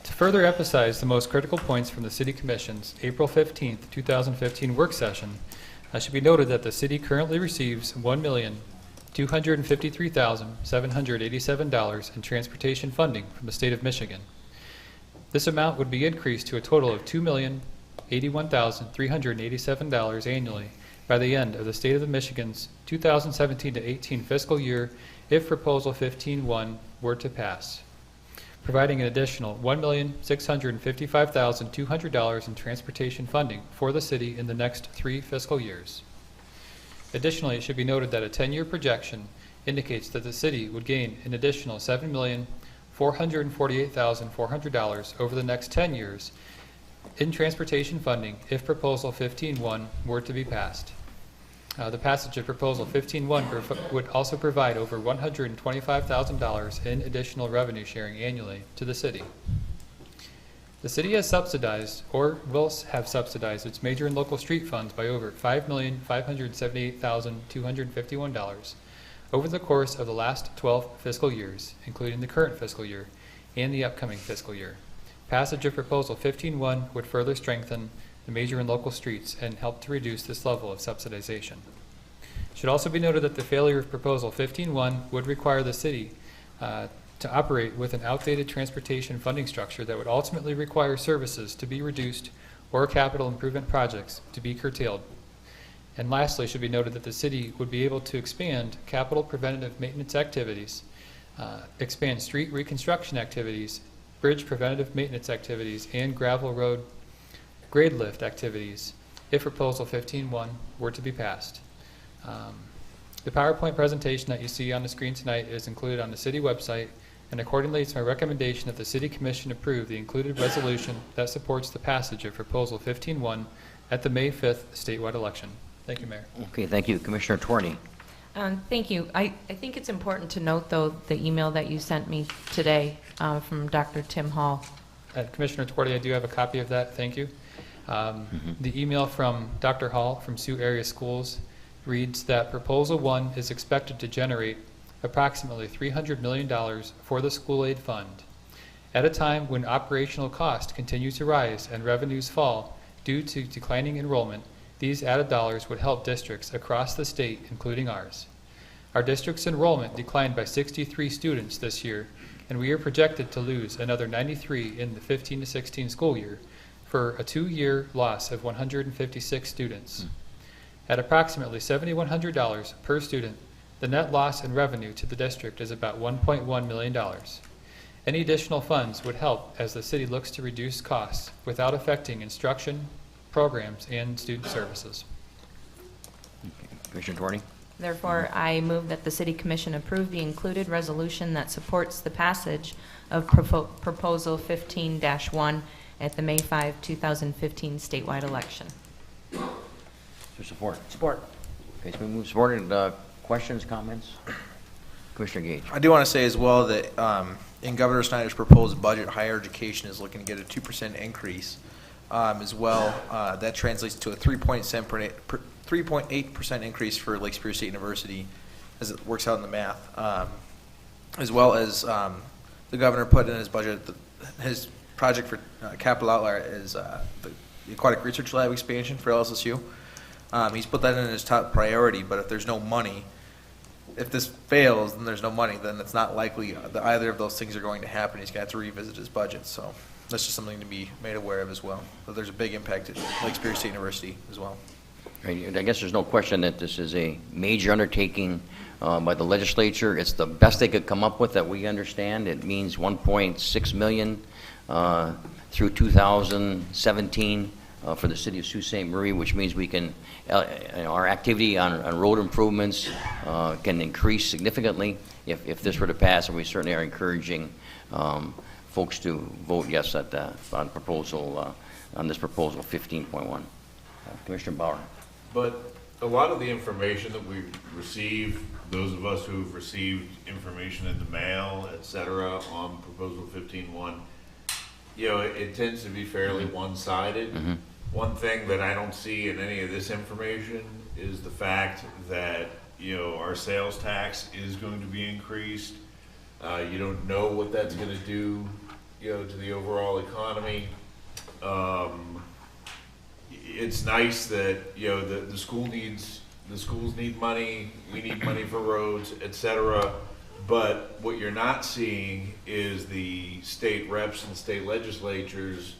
To further emphasize the most critical points from the City Commission's April 15th, 2015 work session, it should be noted that the city currently receives $1,253,787 in transportation funding from the state of Michigan. This amount would be increased to a total of $2,081,387 annually by the end of the state of Michigan's 2017-18 fiscal year if Proposal 15-1 were to pass, providing an additional $1,655,200 in transportation funding for the city in the next 3 fiscal years. Additionally, it should be noted that a 10-year projection indicates that the city would gain an additional $7,448,400 over the next 10 years in transportation funding if Proposal 15-1 were to be passed. The passage of Proposal 15-1 would also provide over $125,000 in additional revenue sharing annually to the city. The city has subsidized or will have subsidized its major and local street funds by over $5,578,251 over the course of the last 12 fiscal years, including the current fiscal year and the upcoming fiscal year. Passage of Proposal 15-1 would further strengthen the major and local streets and help to reduce this level of subsidization. It should also be noted that the failure of Proposal 15-1 would require the city to operate with an outdated transportation funding structure that would ultimately require services to be reduced or capital improvement projects to be curtailed. And lastly, it should be noted that the city would be able to expand capital preventative maintenance activities, expand street reconstruction activities, bridge preventative maintenance activities, and gravel road grade lift activities if Proposal 15-1 were to be passed. The PowerPoint presentation that you see on the screen tonight is included on the city website, and accordingly it's my recommendation that the City Commission approve the included resolution that supports the passage of Proposal 15-1 at the May 5th statewide election. Thank you, Mayor. Okay, thank you. Commissioner Twardy. Thank you. I think it's important to note, though, the email that you sent me today from Dr. Tim Hall. Commissioner Twardy, I do have a copy of that. Thank you. The email from Dr. Hall from Sioux Area Schools reads that Proposal 1 is expected to generate approximately $300 million for the school aid fund. At a time when operational costs continue to rise and revenues fall due to declining enrollment, these added dollars would help districts across the state, including ours. Our district's enrollment declined by 63 students this year, and we are projected to lose another 93 in the 15-16 school year for a 2-year loss of 156 students. At approximately $7,100 per student, the net loss in revenue to the district is about $1.1 million. Any additional funds would help as the city looks to reduce costs without affecting instruction, programs, and student services. Commissioner Doherty? Therefore, I move that the City Commission approve the included resolution that supports the passage of Proposal 15-1 at the May 5, 2015 statewide election. Is there support? Support. Okay, it's been moved, supported. Questions, comments? Commissioner Gage. I do want to say as well that in Governor Snyder's proposed budget, higher education is looking to get a 2% increase as well. That translates to a 3.8% increase for Lake Superior State University as it works out in the math. As well as the governor put in his budget, his project for capital outlay is the Aquatic Research Lab expansion for LSSU. He's put that in his top priority, but if there's no money, if this fails and there's no money, then it's not likely that either of those things are going to happen. He's going to have to revisit his budget. So that's just something to be made aware of as well. But there's a big impact at Lake Superior State University as well. Right, I guess there's no question that this is a major undertaking by the legislature. It's the best they could come up with that we understand. It means $1.6 million through 2017 for the city of Sault Ste. Marie, which means we can, our activity on road improvements can increase significantly if this were to pass, and we certainly are encouraging folks to vote yes at on proposal on this proposal 15.1. Commissioner Bauer. But a lot of the information that we receive, those of us who've received information in the mail, et cetera, on proposal 15.1, it tends to be fairly one-sided. Mm-hmm. One thing that I don't see in any of this information is the fact that, our sales tax is going to be increased. You don't know what that's going to do, to the overall economy. It's nice that, the schools need money, we need money for roads, et cetera. But what you're not seeing is the state reps and state legislatures,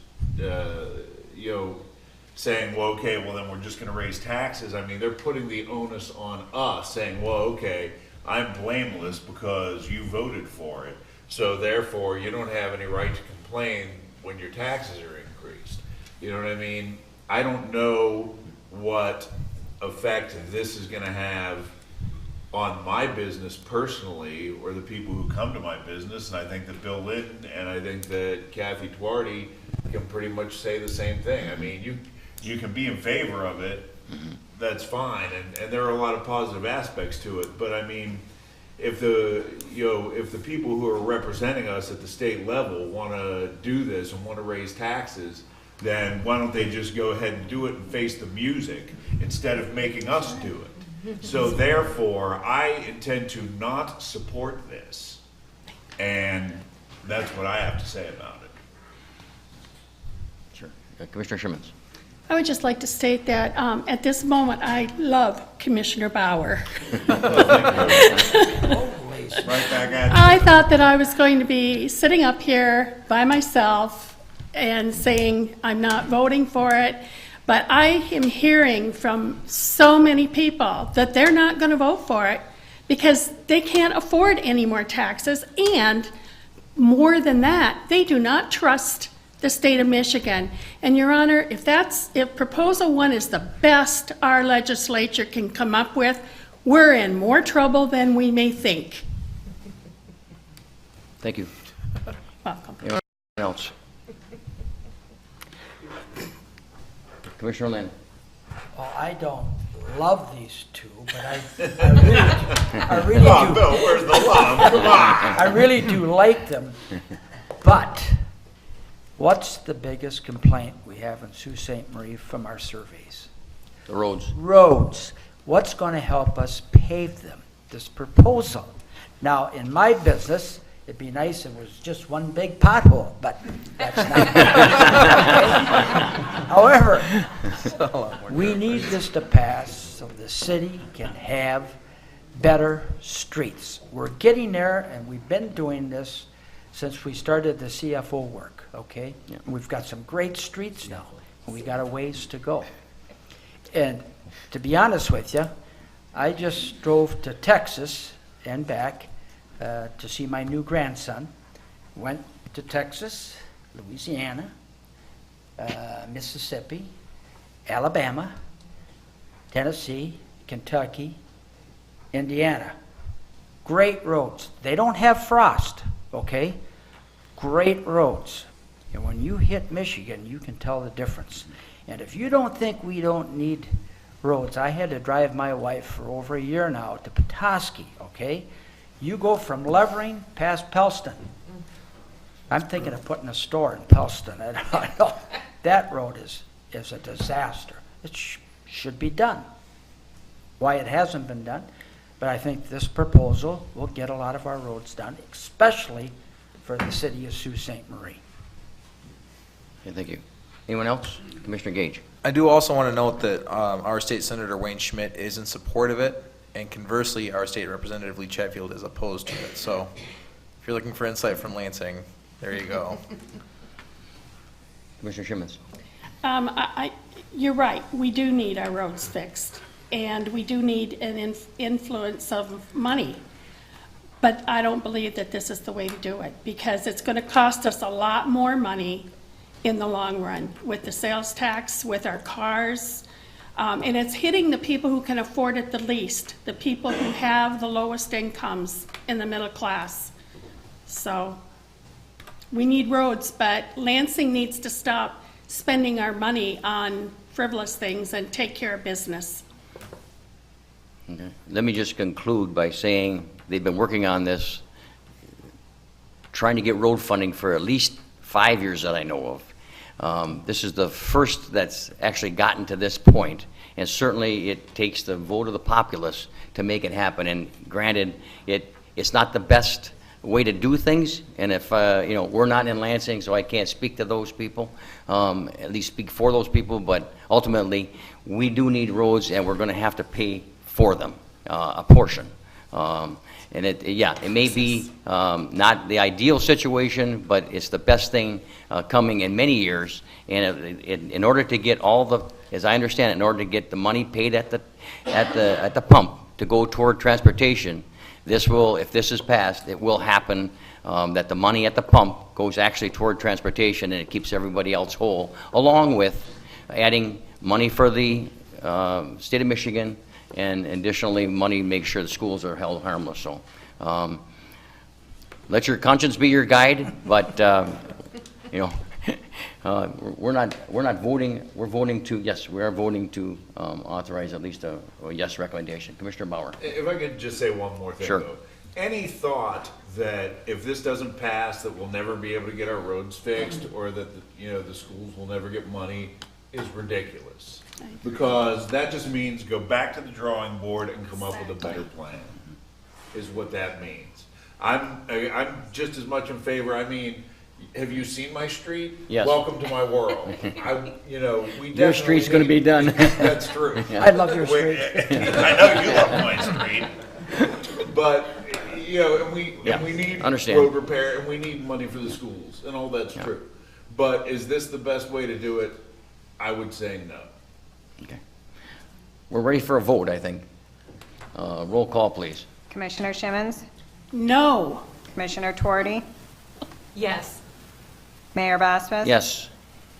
saying, well, okay, well then we're just going to raise taxes. I mean, they're putting the onus on us, saying, well, okay, I'm blameless because you voted for it, so therefore you don't have any right to complain when your taxes are increased. You know what I mean? I don't know what effect this is going to have on my business personally, or the people who come to my business, and I think that Bill Linton and I think that Kathy Tuarty can pretty much say the same thing. I mean, you can be in favor of it, that's fine, and there are a lot of positive aspects to it, but I mean, if the people who are representing us at the state level want to do this and want to raise taxes, then why don't they just go ahead and do it and face the music instead of making us do it? So therefore, I intend to not support this, and that's what I have to say about it. Sure. Commissioner Shermans. I would just like to state that at this moment, I love Commissioner Bauer. I thought that I was going to be sitting up here by myself and saying I'm not voting for it, but I am hearing from so many people that they're not going to vote for it because they can't afford any more taxes, and more than that, they do not trust the state of Michigan. And Your Honor, if Proposal 1 is the best our legislature can come up with, we're in more trouble than we may think. Thank you. Welcome. Anyone else? Commissioner Lynn. Well, I don't love these two, but I really Come on, do. Bill, where's the love? Come on. I really do like them, but what's the biggest complaint we have in Sault Ste. Marie from our surveys? The roads. Roads. What's going to help us pave them? This proposal. Now, in my business, it'd be nice if it was just one big pothole, but that's not. However, we need this to pass so the city can have better streets. We're getting there, and we've been doing this since we started the CFO work, okay? Yeah. We've got some great streets now, and we got a ways to go. And to be honest with you, I just drove to Texas and back to see my new grandson. went to Texas, Louisiana, Mississippi, Alabama, Tennessee, Kentucky, Indiana. Great roads. They don't have frost, okay? Great roads. And when you hit Michigan, you can tell the difference. And if you don't think we don't need roads, I had to drive my wife for over a year now to Petoskey, okay? You go from Levering past Pellston. I'm thinking of putting a store in Pellston. I know that road is a disaster. It should be done. Why it hasn't been done, but I think this proposal will get a lot of our roads done, especially for the city of Sault Ste. Marie. Okay, thank you. Anyone else? Commissioner Gage. I do also want to note that our state senator Wayne Schmidt is in support of it, and conversely, our state representative Lee Chatfield is opposed to it. So, if you're looking for insight from Lansing, there you go. Commissioner Simmons. You're right. We do need our roads fixed, and we do need an influence of money. But I don't believe that this is the way to do it, because it's going to cost us a lot more money in the long run with the sales tax, with our cars. And it's hitting the people who can afford it the least, the people who have the lowest incomes in the middle class. So we need roads, but Lansing needs to stop spending our money on frivolous things and take care of business. Okay. Let me just conclude by saying they've been working on this, trying to get road funding for at least 5 years that I know of. This is the first that's actually gotten to this point, and certainly it takes the vote of the populace to make it happen. And granted, it's not the best way to do things, and if we're not in Lansing, so I can't speak to those people, at least speak for those people, but ultimately we do need roads, and we're going to have to pay for them, a portion. And it may be not the ideal situation, but it's the best thing coming in many years. And in order to get all the, as I understand it, in order to get the money paid at the pump to go toward transportation, this will, if this is passed, it will happen that the money at the pump goes actually toward transportation, and it keeps everybody else whole, along with adding money for the state of Michigan, and additionally money to make sure the schools are held harmless. So let your conscience be your guide, but we're not voting. We're voting to, yes, we are voting to authorize at least a yes recommendation. Commissioner Bauer. If I could just say one more thing, Sure. though. Any thought that if this doesn't pass, that we'll never be able to get our roads fixed, or that the schools will never get money, is ridiculous. Because that just means go back to the drawing board and come up with a better plan, is what that means. I'm just as much in favor. I mean, have you seen my street? Yes. Welcome to my world. We definitely Your street's going to be done. That's true. Yeah. I love your street. I know you love my street. But and we need road repair, and we need money for the schools, and all that's true. But is this the best way to do it? I would say no. Okay. We're ready for a vote, I think. Roll call, please. Commissioner Simmons? No. Commissioner Tuorty? Yes. Mayor Boswell? Yes.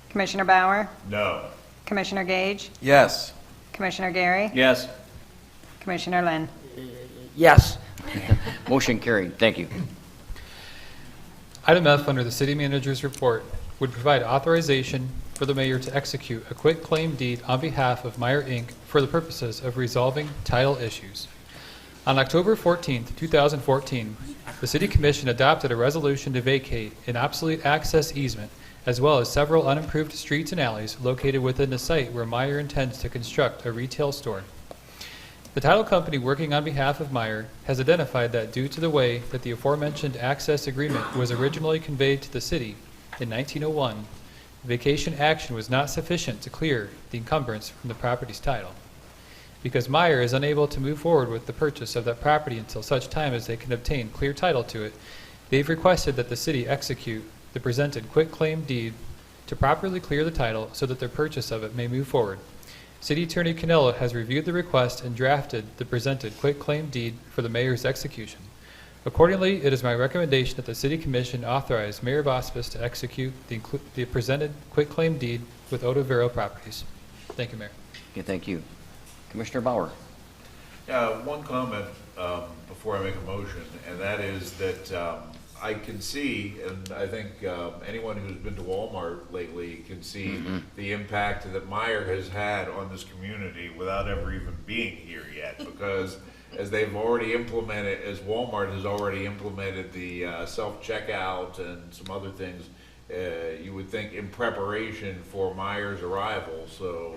Commissioner Bauer? No. Commissioner Gage? Yes. Commissioner Gary? Yes. Commissioner Lynn? Yes. Motion carried. Thank you. Item F under the city manager's report would provide authorization for the mayor to execute a quitclaim deed on behalf of Meyer Inc. for the purposes of resolving title issues. On October 14, 2014, the City Commission adopted a resolution to vacate an obsolete access easement as well as several unimproved streets and alleys located within the site where Meyer intends to construct a retail store. The title company working on behalf of Meyer has identified that due to the way that the aforementioned access agreement was originally conveyed to the city in 1901, vacation action was not sufficient to clear the encumbrance from the property's title. Because Meyer is unable to move forward with the purchase of that property until such time as they can obtain clear title to it, they've requested that the city execute the presented quitclaim deed to properly clear the title so that their purchase of it may move forward. City Attorney Canelo has reviewed the request and drafted the presented quitclaim deed for the mayor's execution. Accordingly, it is my recommendation that the City Commission authorize Mayor Vospis to execute the presented quitclaim deed with Otavero Properties. Thank you, Mayor. Okay, thank you. Commissioner Bauer. One comment before I make a motion, and that is that I can see, and I think anyone who's been to Walmart lately can see the impact that Meyer has had on this community without ever even being here yet, because as they've already implemented, as Walmart has already implemented the self-checkout and some other things, you would think in preparation for Meyer's arrival. So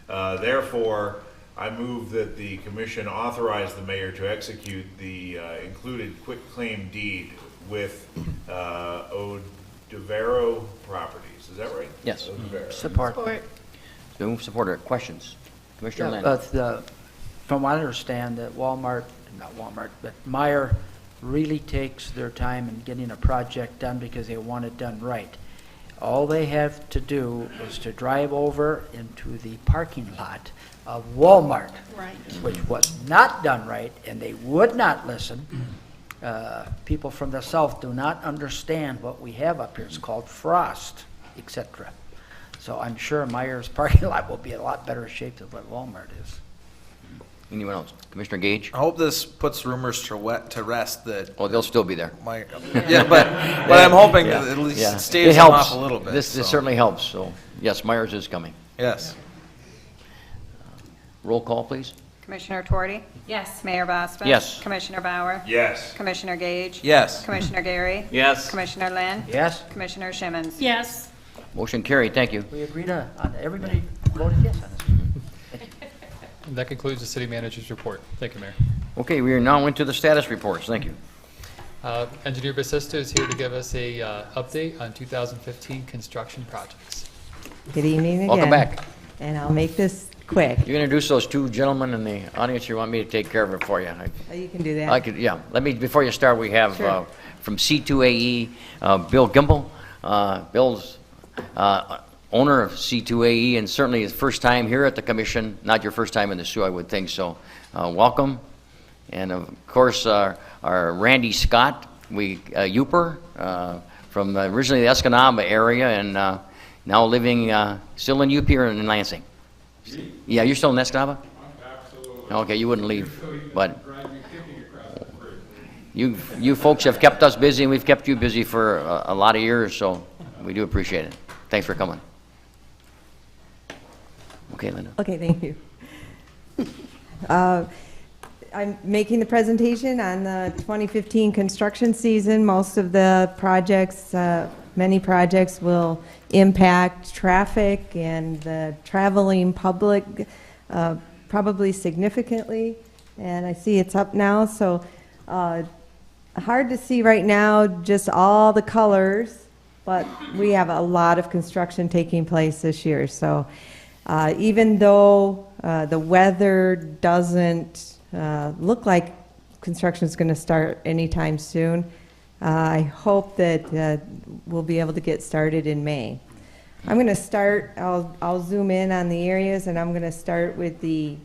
therefore, I move that the commission authorize the mayor to execute the included quitclaim deed with Otavero Properties. Is that right? Yes. Otavero. Support. So supporter. Questions? Commissioner Lynn. From what I understand, that not Walmart, but Meyer really takes their time in getting a project done because they want it done right. All they have to do is to drive over into the parking lot of Walmart, Right. which was not done right, and they would not listen. People from the south do not understand what we have up here. It's called frost, etc. So I'm sure Meyer's parking lot will be in a lot better shape than what Walmart is. Anyone else? Commissioner Gage? I hope this puts rumors to rest that. Oh, they'll still be there. Yeah, but I'm hoping that at least staves them off a little bit. This certainly helps. So, yes, Myers is coming. Yes. Roll call, please. Commissioner Tuorty? Yes. Mayor Boston? Yes. Commissioner Bauer? Yes. Commissioner Gage? Yes. Commissioner Gary? Yes. Commissioner Lynn? Yes? Commissioner Shimmons? Yes. Motion carried. Thank you. We agreed on everybody voted yes on this. And that concludes the city manager's report. Thank you, Mayor. Okay, we are now into the status reports. Thank you. Engineer Basista is here to give us a update on 2015 construction projects. Good evening again. Welcome back. And I'll make this quick. You introduce those two gentlemen in the audience. You want me to take care of it for you? You can do that. I could, yeah. Let me, before you start, we have Sure. from C2AE, Bill Gimble. Bill's owner of C2AE, and certainly his first time here at the commission. Not your first time in the Sioux, I would think. So, welcome. And of course, our Randy Scott, Uper, from originally the Escanaba area, and now living still in UP or in Lansing. Yeah, you're still in Escanaba? Absolutely. Okay, you wouldn't leave, but you folks have kept us busy, and we've kept you busy for a lot of years, so we do appreciate it. Thanks for coming. Okay, Linda. Okay, thank you. I'm making the presentation on the 2015 construction season. Most of the projects, many projects will impact traffic and the traveling public probably significantly. And I see it's up now, so hard to see right now just all the colors, but we have a lot of construction taking place this year. So even though the weather doesn't look like construction is going to start anytime soon, I hope that we'll be able to get started in May. I'm going to start, I'll zoom in on the areas, and I'm going to start with the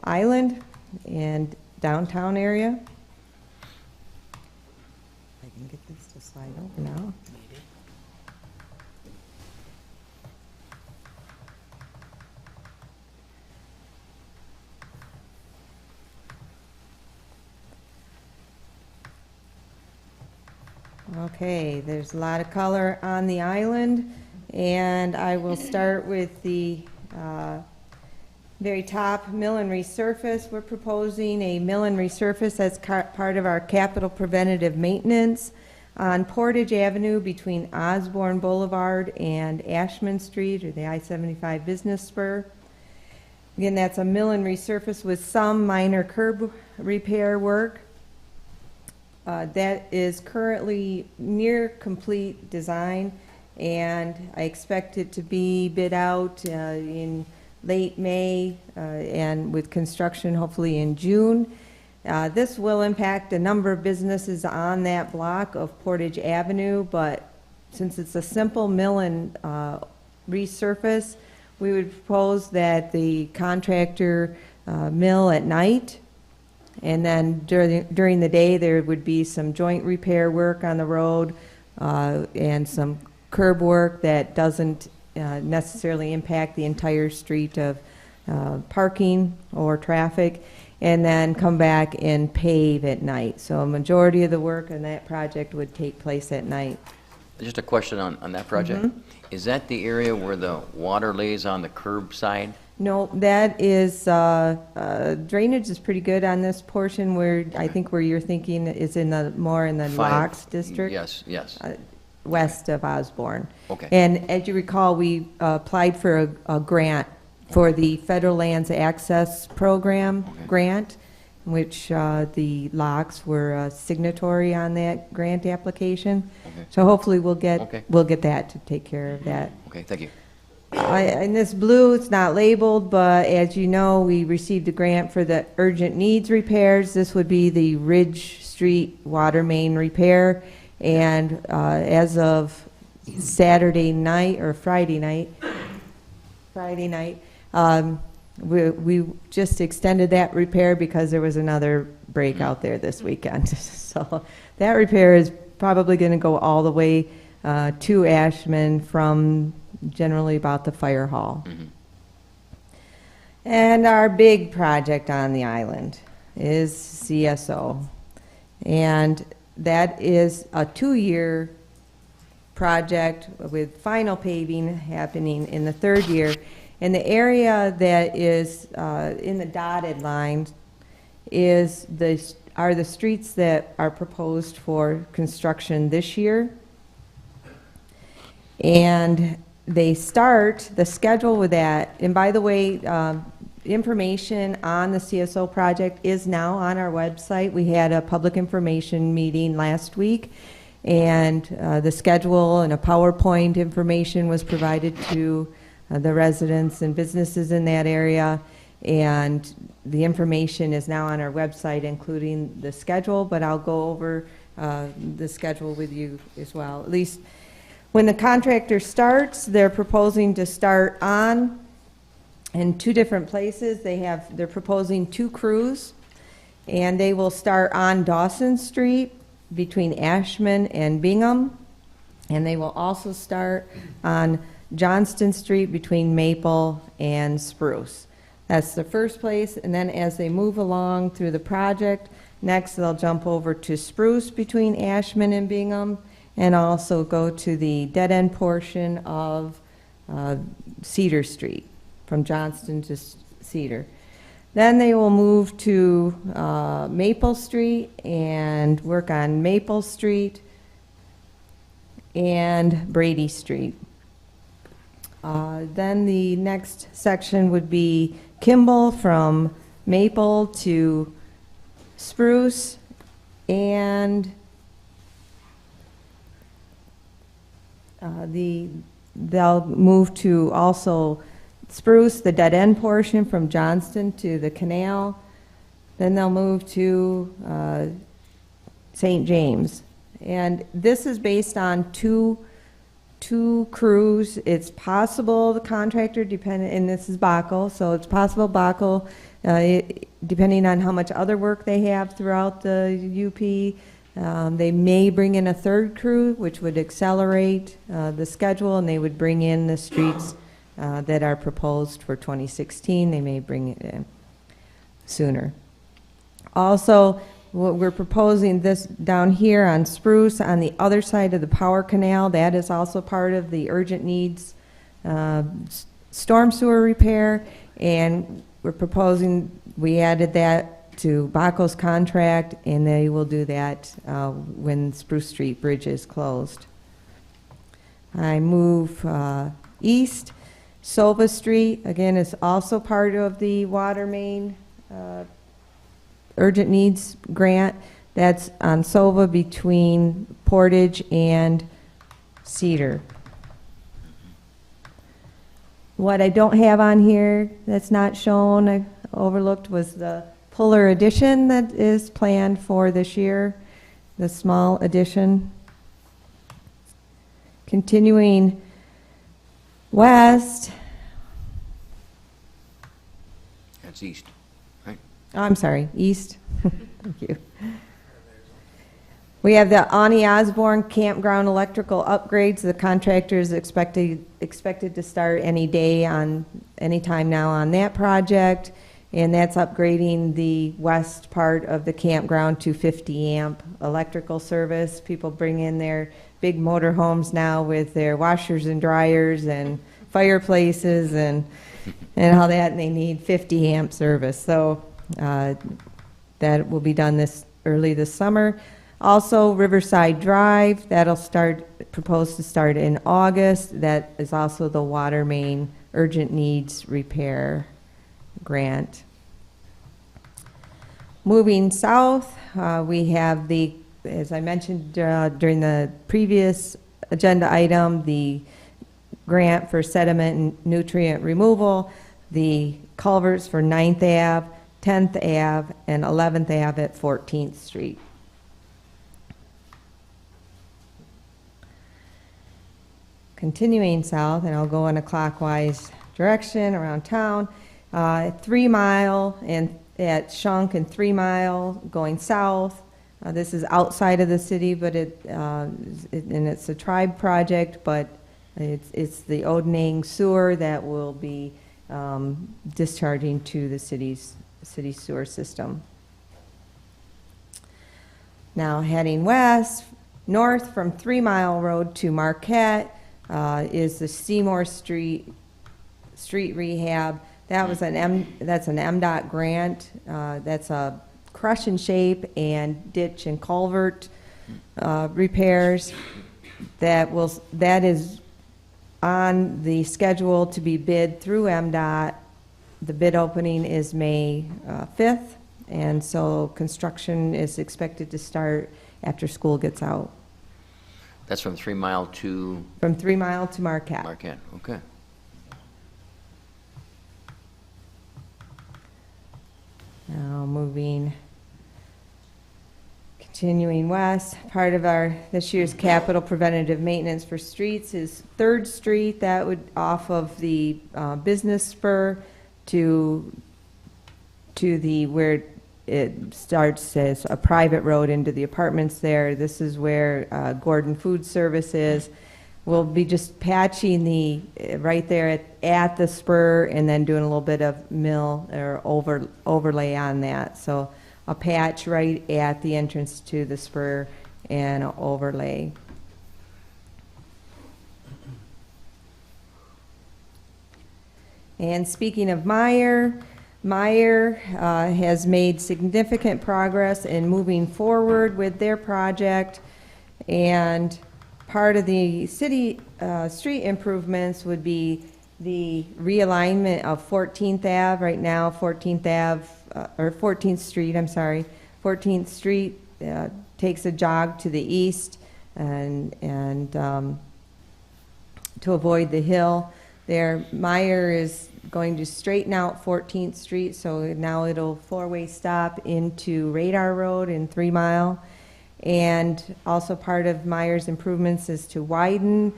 island and downtown area. I can get this to slide over now. Okay, there's a lot of color on the island, and I will start with the very top, mill and resurface. We're proposing a mill and resurface as part of our capital preventative maintenance on Portage Avenue between Osborne Boulevard and Ashman Street, or the I-75 Business Spur. Again, that's a mill and resurface with some minor curb repair work. That is currently near complete design, and I expect it to be bid out in late May and with construction hopefully in June. This will impact a number of businesses on that block of Portage Avenue, but since it's a simple mill and resurface, we would propose that the contractor mill at night And then during the day, there would be some joint repair work on the road and some curb work that doesn't necessarily impact the entire street of parking or traffic, and then come back and pave at night. So a majority of the work on that project would take place at night. Just a question on that project. Is that the area where the water lays on the curb side? No, that is, drainage is pretty good on this portion where, I think where you're thinking is more in the Locks district. Yes, yes. West of Osborne. Okay. And as you recall, we applied for a grant for the Federal Lands Access Program grant, which the Locks were a signatory on that grant application. Okay. So hopefully we'll get Okay. that to take care of that. Okay, thank you. In this blue, it's not labeled, but as you know, we received a grant for the urgent needs repairs. This would be the Ridge Street water main repair. And as of Saturday night or Friday night, we just extended that repair because there was another break out there this weekend. So that repair is probably going to go all the way to Ashman from generally about the fire hall. And our big project on the island is CSO. And that is a 2-year project with final paving happening in the 3rd year. And the area that is in the dotted line are the streets that are proposed for construction this year. And they start the schedule with that. And by the way, information on the CSO project is now on our website. We had a public information meeting last week, and the schedule and a PowerPoint information was provided to the residents and businesses in that area. And the information is now on our website, including the schedule, but I'll go over the schedule with you as well. At least when the contractor starts, they're proposing to start in 2 different places. They're proposing 2 crews, and they will start on Dawson Street between Ashman and Bingham, and they will also start on Johnston Street between Maple and Spruce. That's the first place, and then as they move along through the project, next they'll jump over to Spruce between Ashman and Bingham, and also go to the dead-end portion of Cedar Street, from Johnston to Cedar. Then they will move to Maple Street and work on Maple Street and Brady Street. Then the next section would be Kimball from Maple to Spruce, and they'll move to also Spruce, the dead-end portion from Johnston to the canal. Then they'll move to St. James. And this is based on two crews. It's possible the contractor, and this is Baco, so it's possible Baco, depending on how much other work they have throughout the UP, they may bring in a 3rd crew, which would accelerate the schedule, and they would bring in the streets that are proposed for 2016. They may bring it in sooner. Also, what we're proposing this down here on Spruce, on the other side of the power canal, that is also part of the urgent needs storm sewer repair, and we're proposing, we added that to Baco's contract, and they will do that when Spruce Street Bridge is closed. I move east. Sova Street, again, is also part of the water main urgent needs grant. That's on Sova between Portage and Cedar. What I don't have on here that's not shown, I overlooked, was the Puller addition that is planned for this year, the small addition. Continuing west. That's east, right? I'm sorry, east. Thank you. We have the Ani Osborne Campground electrical upgrades. The contractor is expected to start any time now on that project. And that's upgrading the west part of the campground to 50 amp electrical service. People bring in their big motor homes now with their washers and dryers and fireplaces and all that, and they need 50 amp service. So that will be done early this summer. Also, Riverside Drive, proposed to start in August. That is also the water main urgent needs repair grant. Moving south, we have as I mentioned during the previous agenda item, the grant for sediment and nutrient removal, the culverts for 9th Ave, 10th Ave, and 11th Ave at 14th Street. Continuing south, and I'll go in a clockwise direction around town, 3 Mile and at Shunk and 3 Mile going south. This is outside of the city, but and it's a tribe project, but it's the Odenang sewer that will be discharging to the city sewer system. Now heading north from 3 Mile Road to Marquette is the Seymour Street rehab. That's an MDOT grant. That's a crush and shape and ditch and culvert repairs. That is on the schedule to be bid through MDOT. The bid opening is May 5th, and so construction is expected to start after school gets out. That's from 3 Mile to? From 3 Mile to Marquette. Marquette, okay. Now continuing west, part of this year's capital preventative maintenance for streets is 3rd Street. That would off of the business spur to where it starts as a private road into the apartments there. This is where Gordon Food Service is. We'll be just patching right there at the spur and then doing a little bit of mill or overlay on that. So a patch right at the entrance to the spur and an overlay. And speaking of Meyer has made significant progress in moving forward with their project, and part of the city street improvements would be the realignment of 14th Ave. Right now, 14th Street, I'm sorry, 14th Street takes a jog to the east and to avoid the hill there. Meyer is going to straighten out 14th Street, so now it'll four-way stop into Radar Road in 3 Mile. And also part of Meyer's improvements is to widen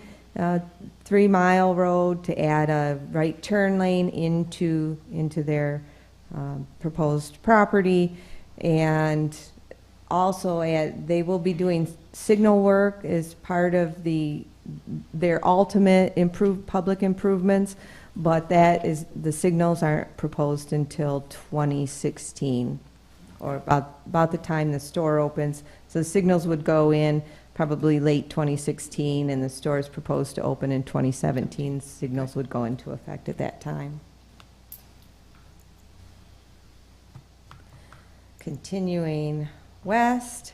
3 Mile Road to add a right turn lane into their proposed property. And also they will be doing signal work as part of their ultimate public improvements, but the signals aren't proposed until 2016, or about the time the store opens. So the signals would go in probably late 2016, and the store is proposed to open in 2017. Signals would go into effect at that time. Continuing west,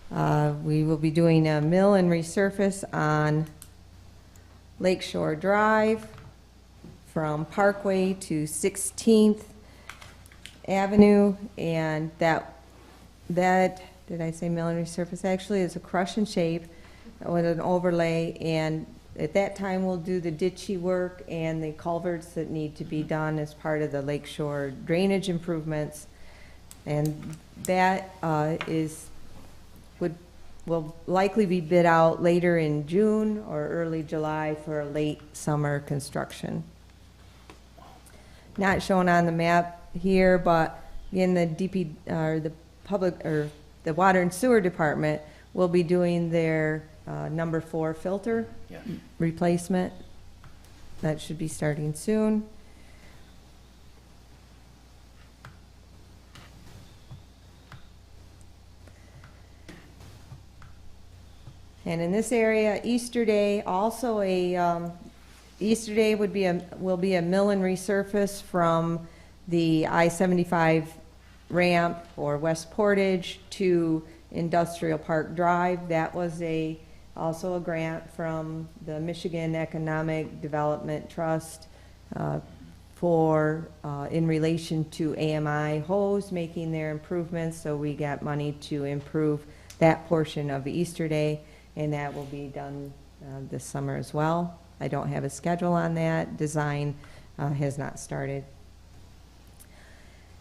we will be doing a mill and resurface on Lakeshore Drive from Parkway to 16th Avenue, and that did I say mill and resurface? Actually, it's a crush and shape with an overlay, and at that time we'll do the ditchy work and the culverts that need to be done as part of the Lakeshore drainage improvements, and that will likely be bid out later in June or early July for a late summer construction. Not shown on the map here, but again, the DP, or the public, or the Water and Sewer Department will be doing their number 4 filter Yeah. replacement. That should be starting soon. And in this area, Easter Day, also Easter Day will be a mill and resurface from the I-75 ramp or West Portage to Industrial Park Drive. That was also a grant from the Michigan Economic Development Trust in relation to AMI hose making their improvements. So we got money to improve that portion of Easter Day, and that will be done this summer as well. I don't have a schedule on that. Design has not started.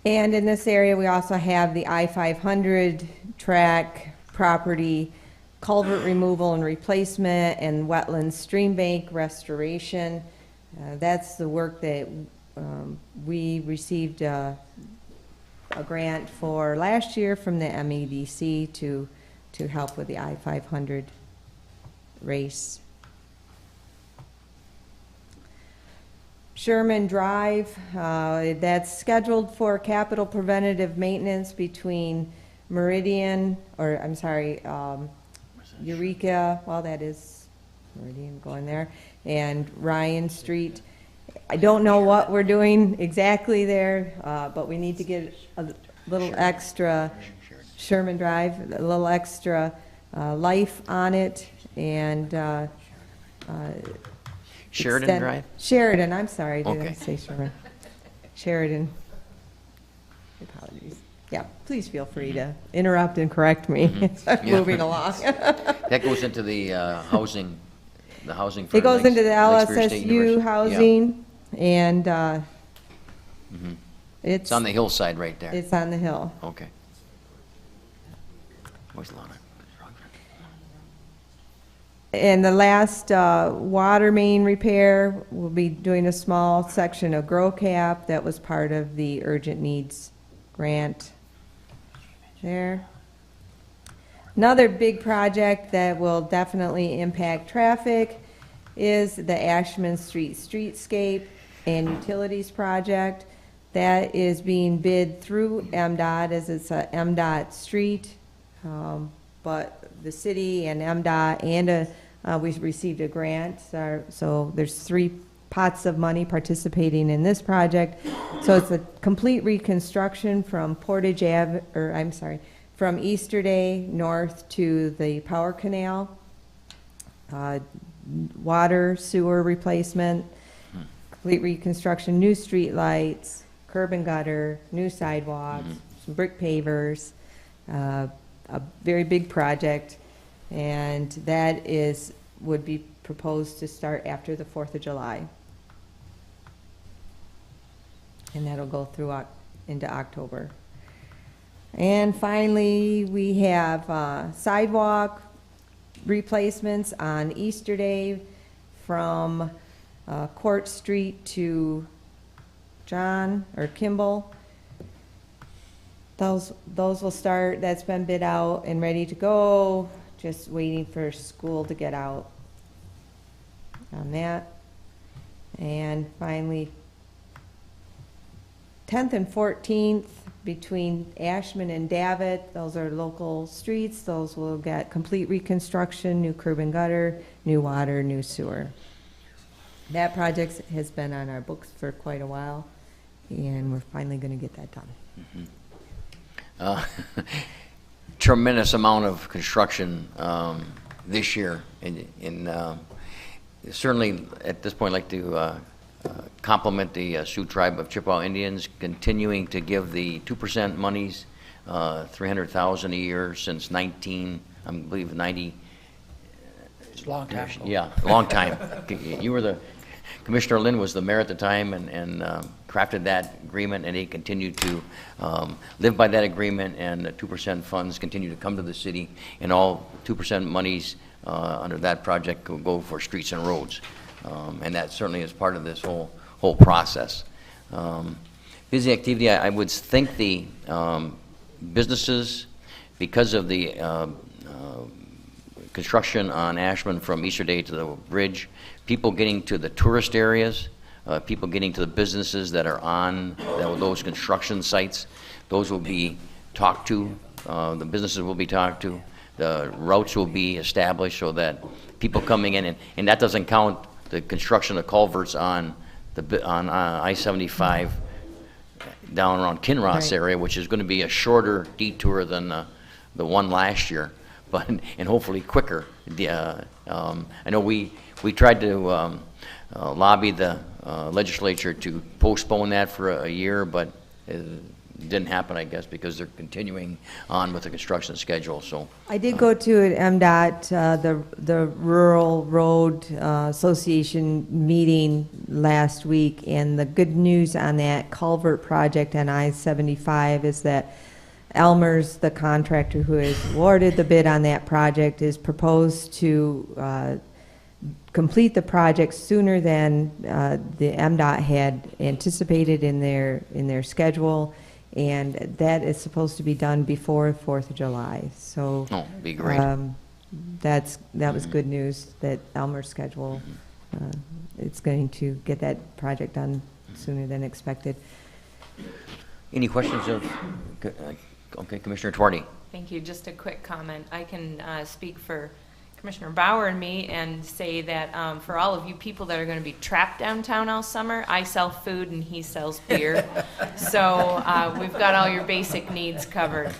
And in this area, we also have the I-500 track property culvert removal and replacement and wetland stream bank restoration. That's the work that we received a grant for last year from the MEDC to help with the I-500 race. Sherman Drive, that's scheduled for capital preventative maintenance between Meridian, or I'm sorry, Eureka, well, that is Meridian going there, and Ryan Street. I don't know what we're doing exactly there, but we need to get a little extra, Sherman Drive, a little extra life on it, and Sheridan Drive? Sheridan, I'm sorry, did I Okay. say Sherman? Sheridan. Apologies. Yeah, please feel free to interrupt and correct me as I'm Yeah. moving along. That goes into the housing for It goes Lakes- into the Lake Superior State LSSU University. housing, and Mhm. it's It's on the hillside right there. It's on the hill. Okay. Always a lot of- And the last water main repair, we'll be doing a small section of Grow Cap that was part of the urgent needs grant there. Another big project that will definitely impact traffic is the Ashman Street Streetscape and Utilities Project. That is being bid through MDOT as it's a MDOT street, but the city and MDOT and we received a grant, so there's 3 pots of money participating in this project. So it's a complete reconstruction from Portage Ave, or I'm sorry, from Easter Day north to the Power Canal, water, sewer replacement, complete reconstruction, new street lights, curb and gutter, new sidewalks, some brick pavers, a very big project, and that would be proposed to start after the 4th of July. And that'll go through into October. And finally, we have sidewalk replacements on Easter Day from Court Street to John or Kimball. Those will start. That's been bid out and ready to go. Just waiting for school to get out on that. And finally, 10th and 14th between Ashman and Davitt, those are local streets. Those will get complete reconstruction, new curb and gutter, new water, new sewer. That project has been on our books for quite a while, and we're finally going to get that done. Tremendous amount of construction this year, and certainly at this point I'd like to compliment the Sioux Tribe of Chippewa Indians, continuing to give the 2% monies, $300,000 a year since I believe 90. It's a long time ago. Yeah, a long time. You were Commissioner Lynn was the mayor at the time and crafted that agreement, and he continued to live by that agreement, and the 2% funds continue to come to the city, and all 2% monies under that project will go for streets and roads. And that certainly is part of this whole process. Busy activity, I would think the businesses, because of the construction on Ashland from Easter Day to the bridge, people getting to the tourist areas, people getting to the businesses that are on those construction sites, those will be talked to, the businesses will be talked to, the routes will be established so that people coming in, and that doesn't count the construction of culverts on I-75 down around Kinross Right. area, which is going to be a shorter detour than the one last year, but and hopefully quicker. I know we tried to lobby the legislature to postpone that for a year, but it didn't happen, I guess, because they're continuing on with the construction schedule. So I did go to an MDOT, the Rural Road Association meeting last week, and the good news on that culvert project on I-75 is that Elmer's, the contractor who has awarded the bid on that project, is proposed to complete the project sooner than the MDOT had anticipated in their schedule. And that is supposed to be done before 4th of July. So be great. that was good news that Elmer's schedule, it's going to get that project done sooner than expected. any questions of, okay, Commissioner Twardy? Thank you. Just a quick comment. I can speak for Commissioner Bauer and me and say that for all of you people that are going to be trapped downtown all summer, I sell food and he sells beer. So we've got all your basic needs covered.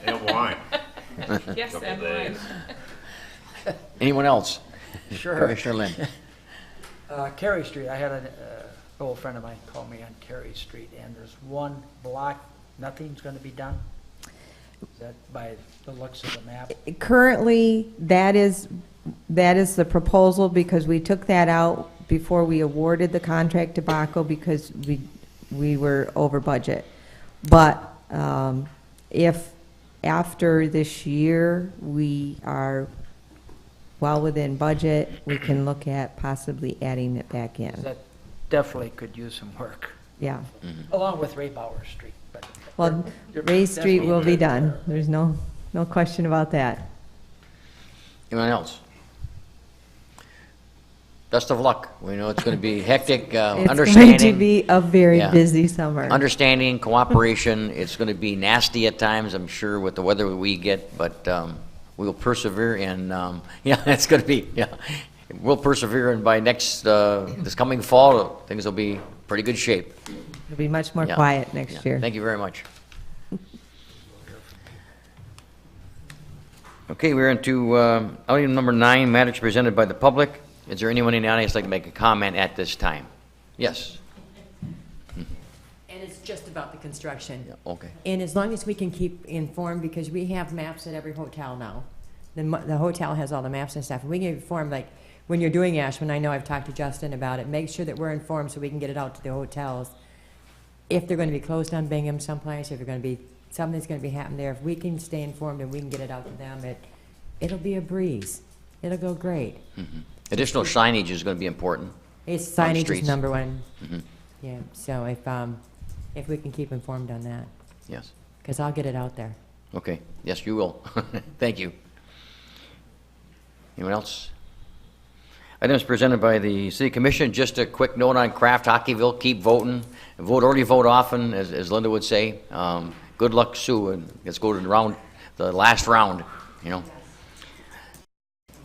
And wine. Yes, and wine. Anyone else? Sure. Commissioner Lynn. Carey Street, I had an old friend of mine call me on Carey Street, and there's one block, nothing's going to be done? Is that by the looks of the map? Currently, that is the proposal, because we took that out before we awarded the contract to Baco because we were over budget. But if after this year we are well within budget, we can look at possibly adding it back in. That definitely could use some work. Yeah. Along with Ray Bauer Street. But Well, they're Ray Street will be definitely- done. There's no question about that. Anyone else? Best of luck. We know it's going to be hectic, understanding. It's going to be a very Yeah. busy summer. Understanding, cooperation. It's going to be nasty at times, I'm sure, with the weather we get, but we'll persevere, and yeah, it's going to be, yeah. We'll persevere, and by next, this coming fall, things will be pretty good shape. It'll be much more Yeah. quiet next Yeah. year. Thank you very much. Okay, we're into item number 9, matters presented by the public. Is there anyone in the audience like to make a comment at this time? Yes. And it's just about the construction. Okay. And as long as we can keep informed, because we have maps at every hotel now. The hotel has all the maps and stuff. And we can inform, like, when you're doing Ashland, I know I've talked to Justin about it, make sure that we're informed so we can get it out to the hotels. If they're going to be closed on Bingham someplace, if they're going to be, something's going to be happening there, if we can stay informed and we can get it out to them, it'll be a breeze. It'll go great. Mm-hmm. Additional signage is going to be important. It's on signage is streets. number one. Mhm. Yeah, so if we can keep informed on that, Yes. because I'll get it out there. Okay. Yes, you will. Thank you. Anyone else? Items presented by the City Commission. Just a quick note on Kraft Hockeyville. Keep voting. Vote early, vote often, as Linda would say. Good luck, Sue, and let's go to the last round, you know.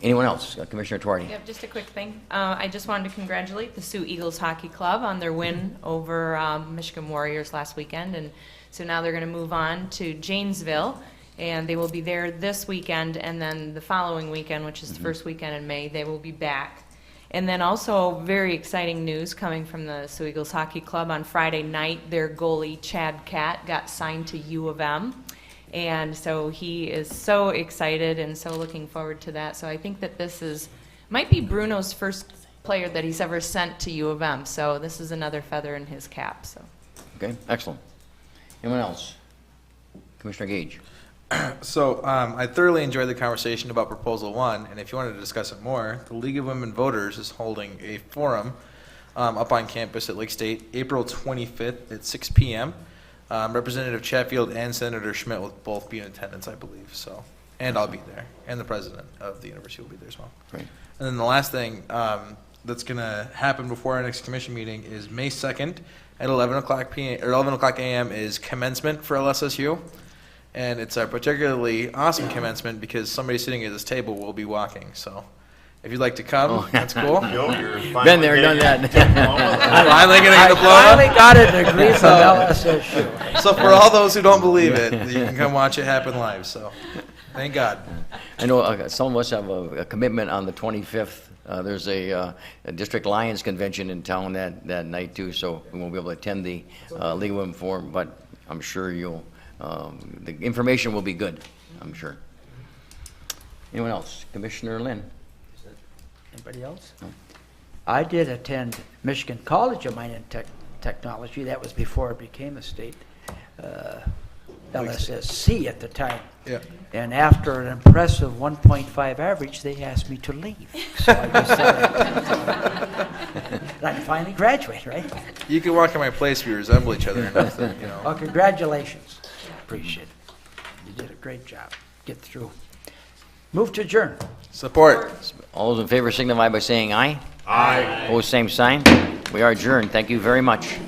Anyone else? Commissioner Twardy. Yep, just a quick thing. I just wanted to congratulate the Sioux Eagles Hockey Club on their win over Michigan Warriors last weekend. And so now they're going to move on to Janesville, and they will be there this weekend, and then the following weekend, which is the first weekend in May, they will be back. And then also very exciting news coming from the Sioux Eagles Hockey Club. On Friday night, their goalie, Chad Catt, got signed to U of M. And so he is so excited and so looking forward to that. So I think that this might be Bruno's first player that he's ever sent to U of M. So this is another feather in his cap. So. Okay, excellent. Anyone else? Commissioner Gage. So I thoroughly enjoyed the conversation about Proposal 1, and if you wanted to discuss it more, the League of Women Voters is holding a forum up on campus at Lake State, April 25th at 6 p.m. Representative Chatfield and Senator Schmidt will both be in attendance, I believe. So, and I'll be there, and the president of the university will be there as well. Great. And then the last thing that's going to happen before our next commission meeting is May 2nd at 11 o'clock p.m. or 11 o'clock a.m. is commencement for LSSU. And it's a particularly awesome commencement because somebody sitting at this table will be walking. So if you'd like to come, that's cool. Been there, done that. Finally getting a diploma. I finally got a degree from LSSU. So for all those who don't believe it, you can come watch it happen live. So thank God. I know some of us have a commitment on the 25th. There's a District Lions Convention in town that night too, so we won't be able to attend the League of Women Forum, but I'm sure the information will be good, I'm sure. Anyone else? Commissioner Lynn? Anybody else? No. I did attend Michigan College of Mine and Technology. That was before it became a state LSSC at the time. Yeah. And after an impressive 1.5 average, they asked me to leave. So I just and I finally graduated, right? You can walk in my place. We resemble each other enough that, you know. Well, congratulations. Appreciate it. You did a great job. Get through. Move to adjourn. Support. All those in favor signify by saying aye. Aye. Opposed, same sign. We are adjourned. Thank you very much.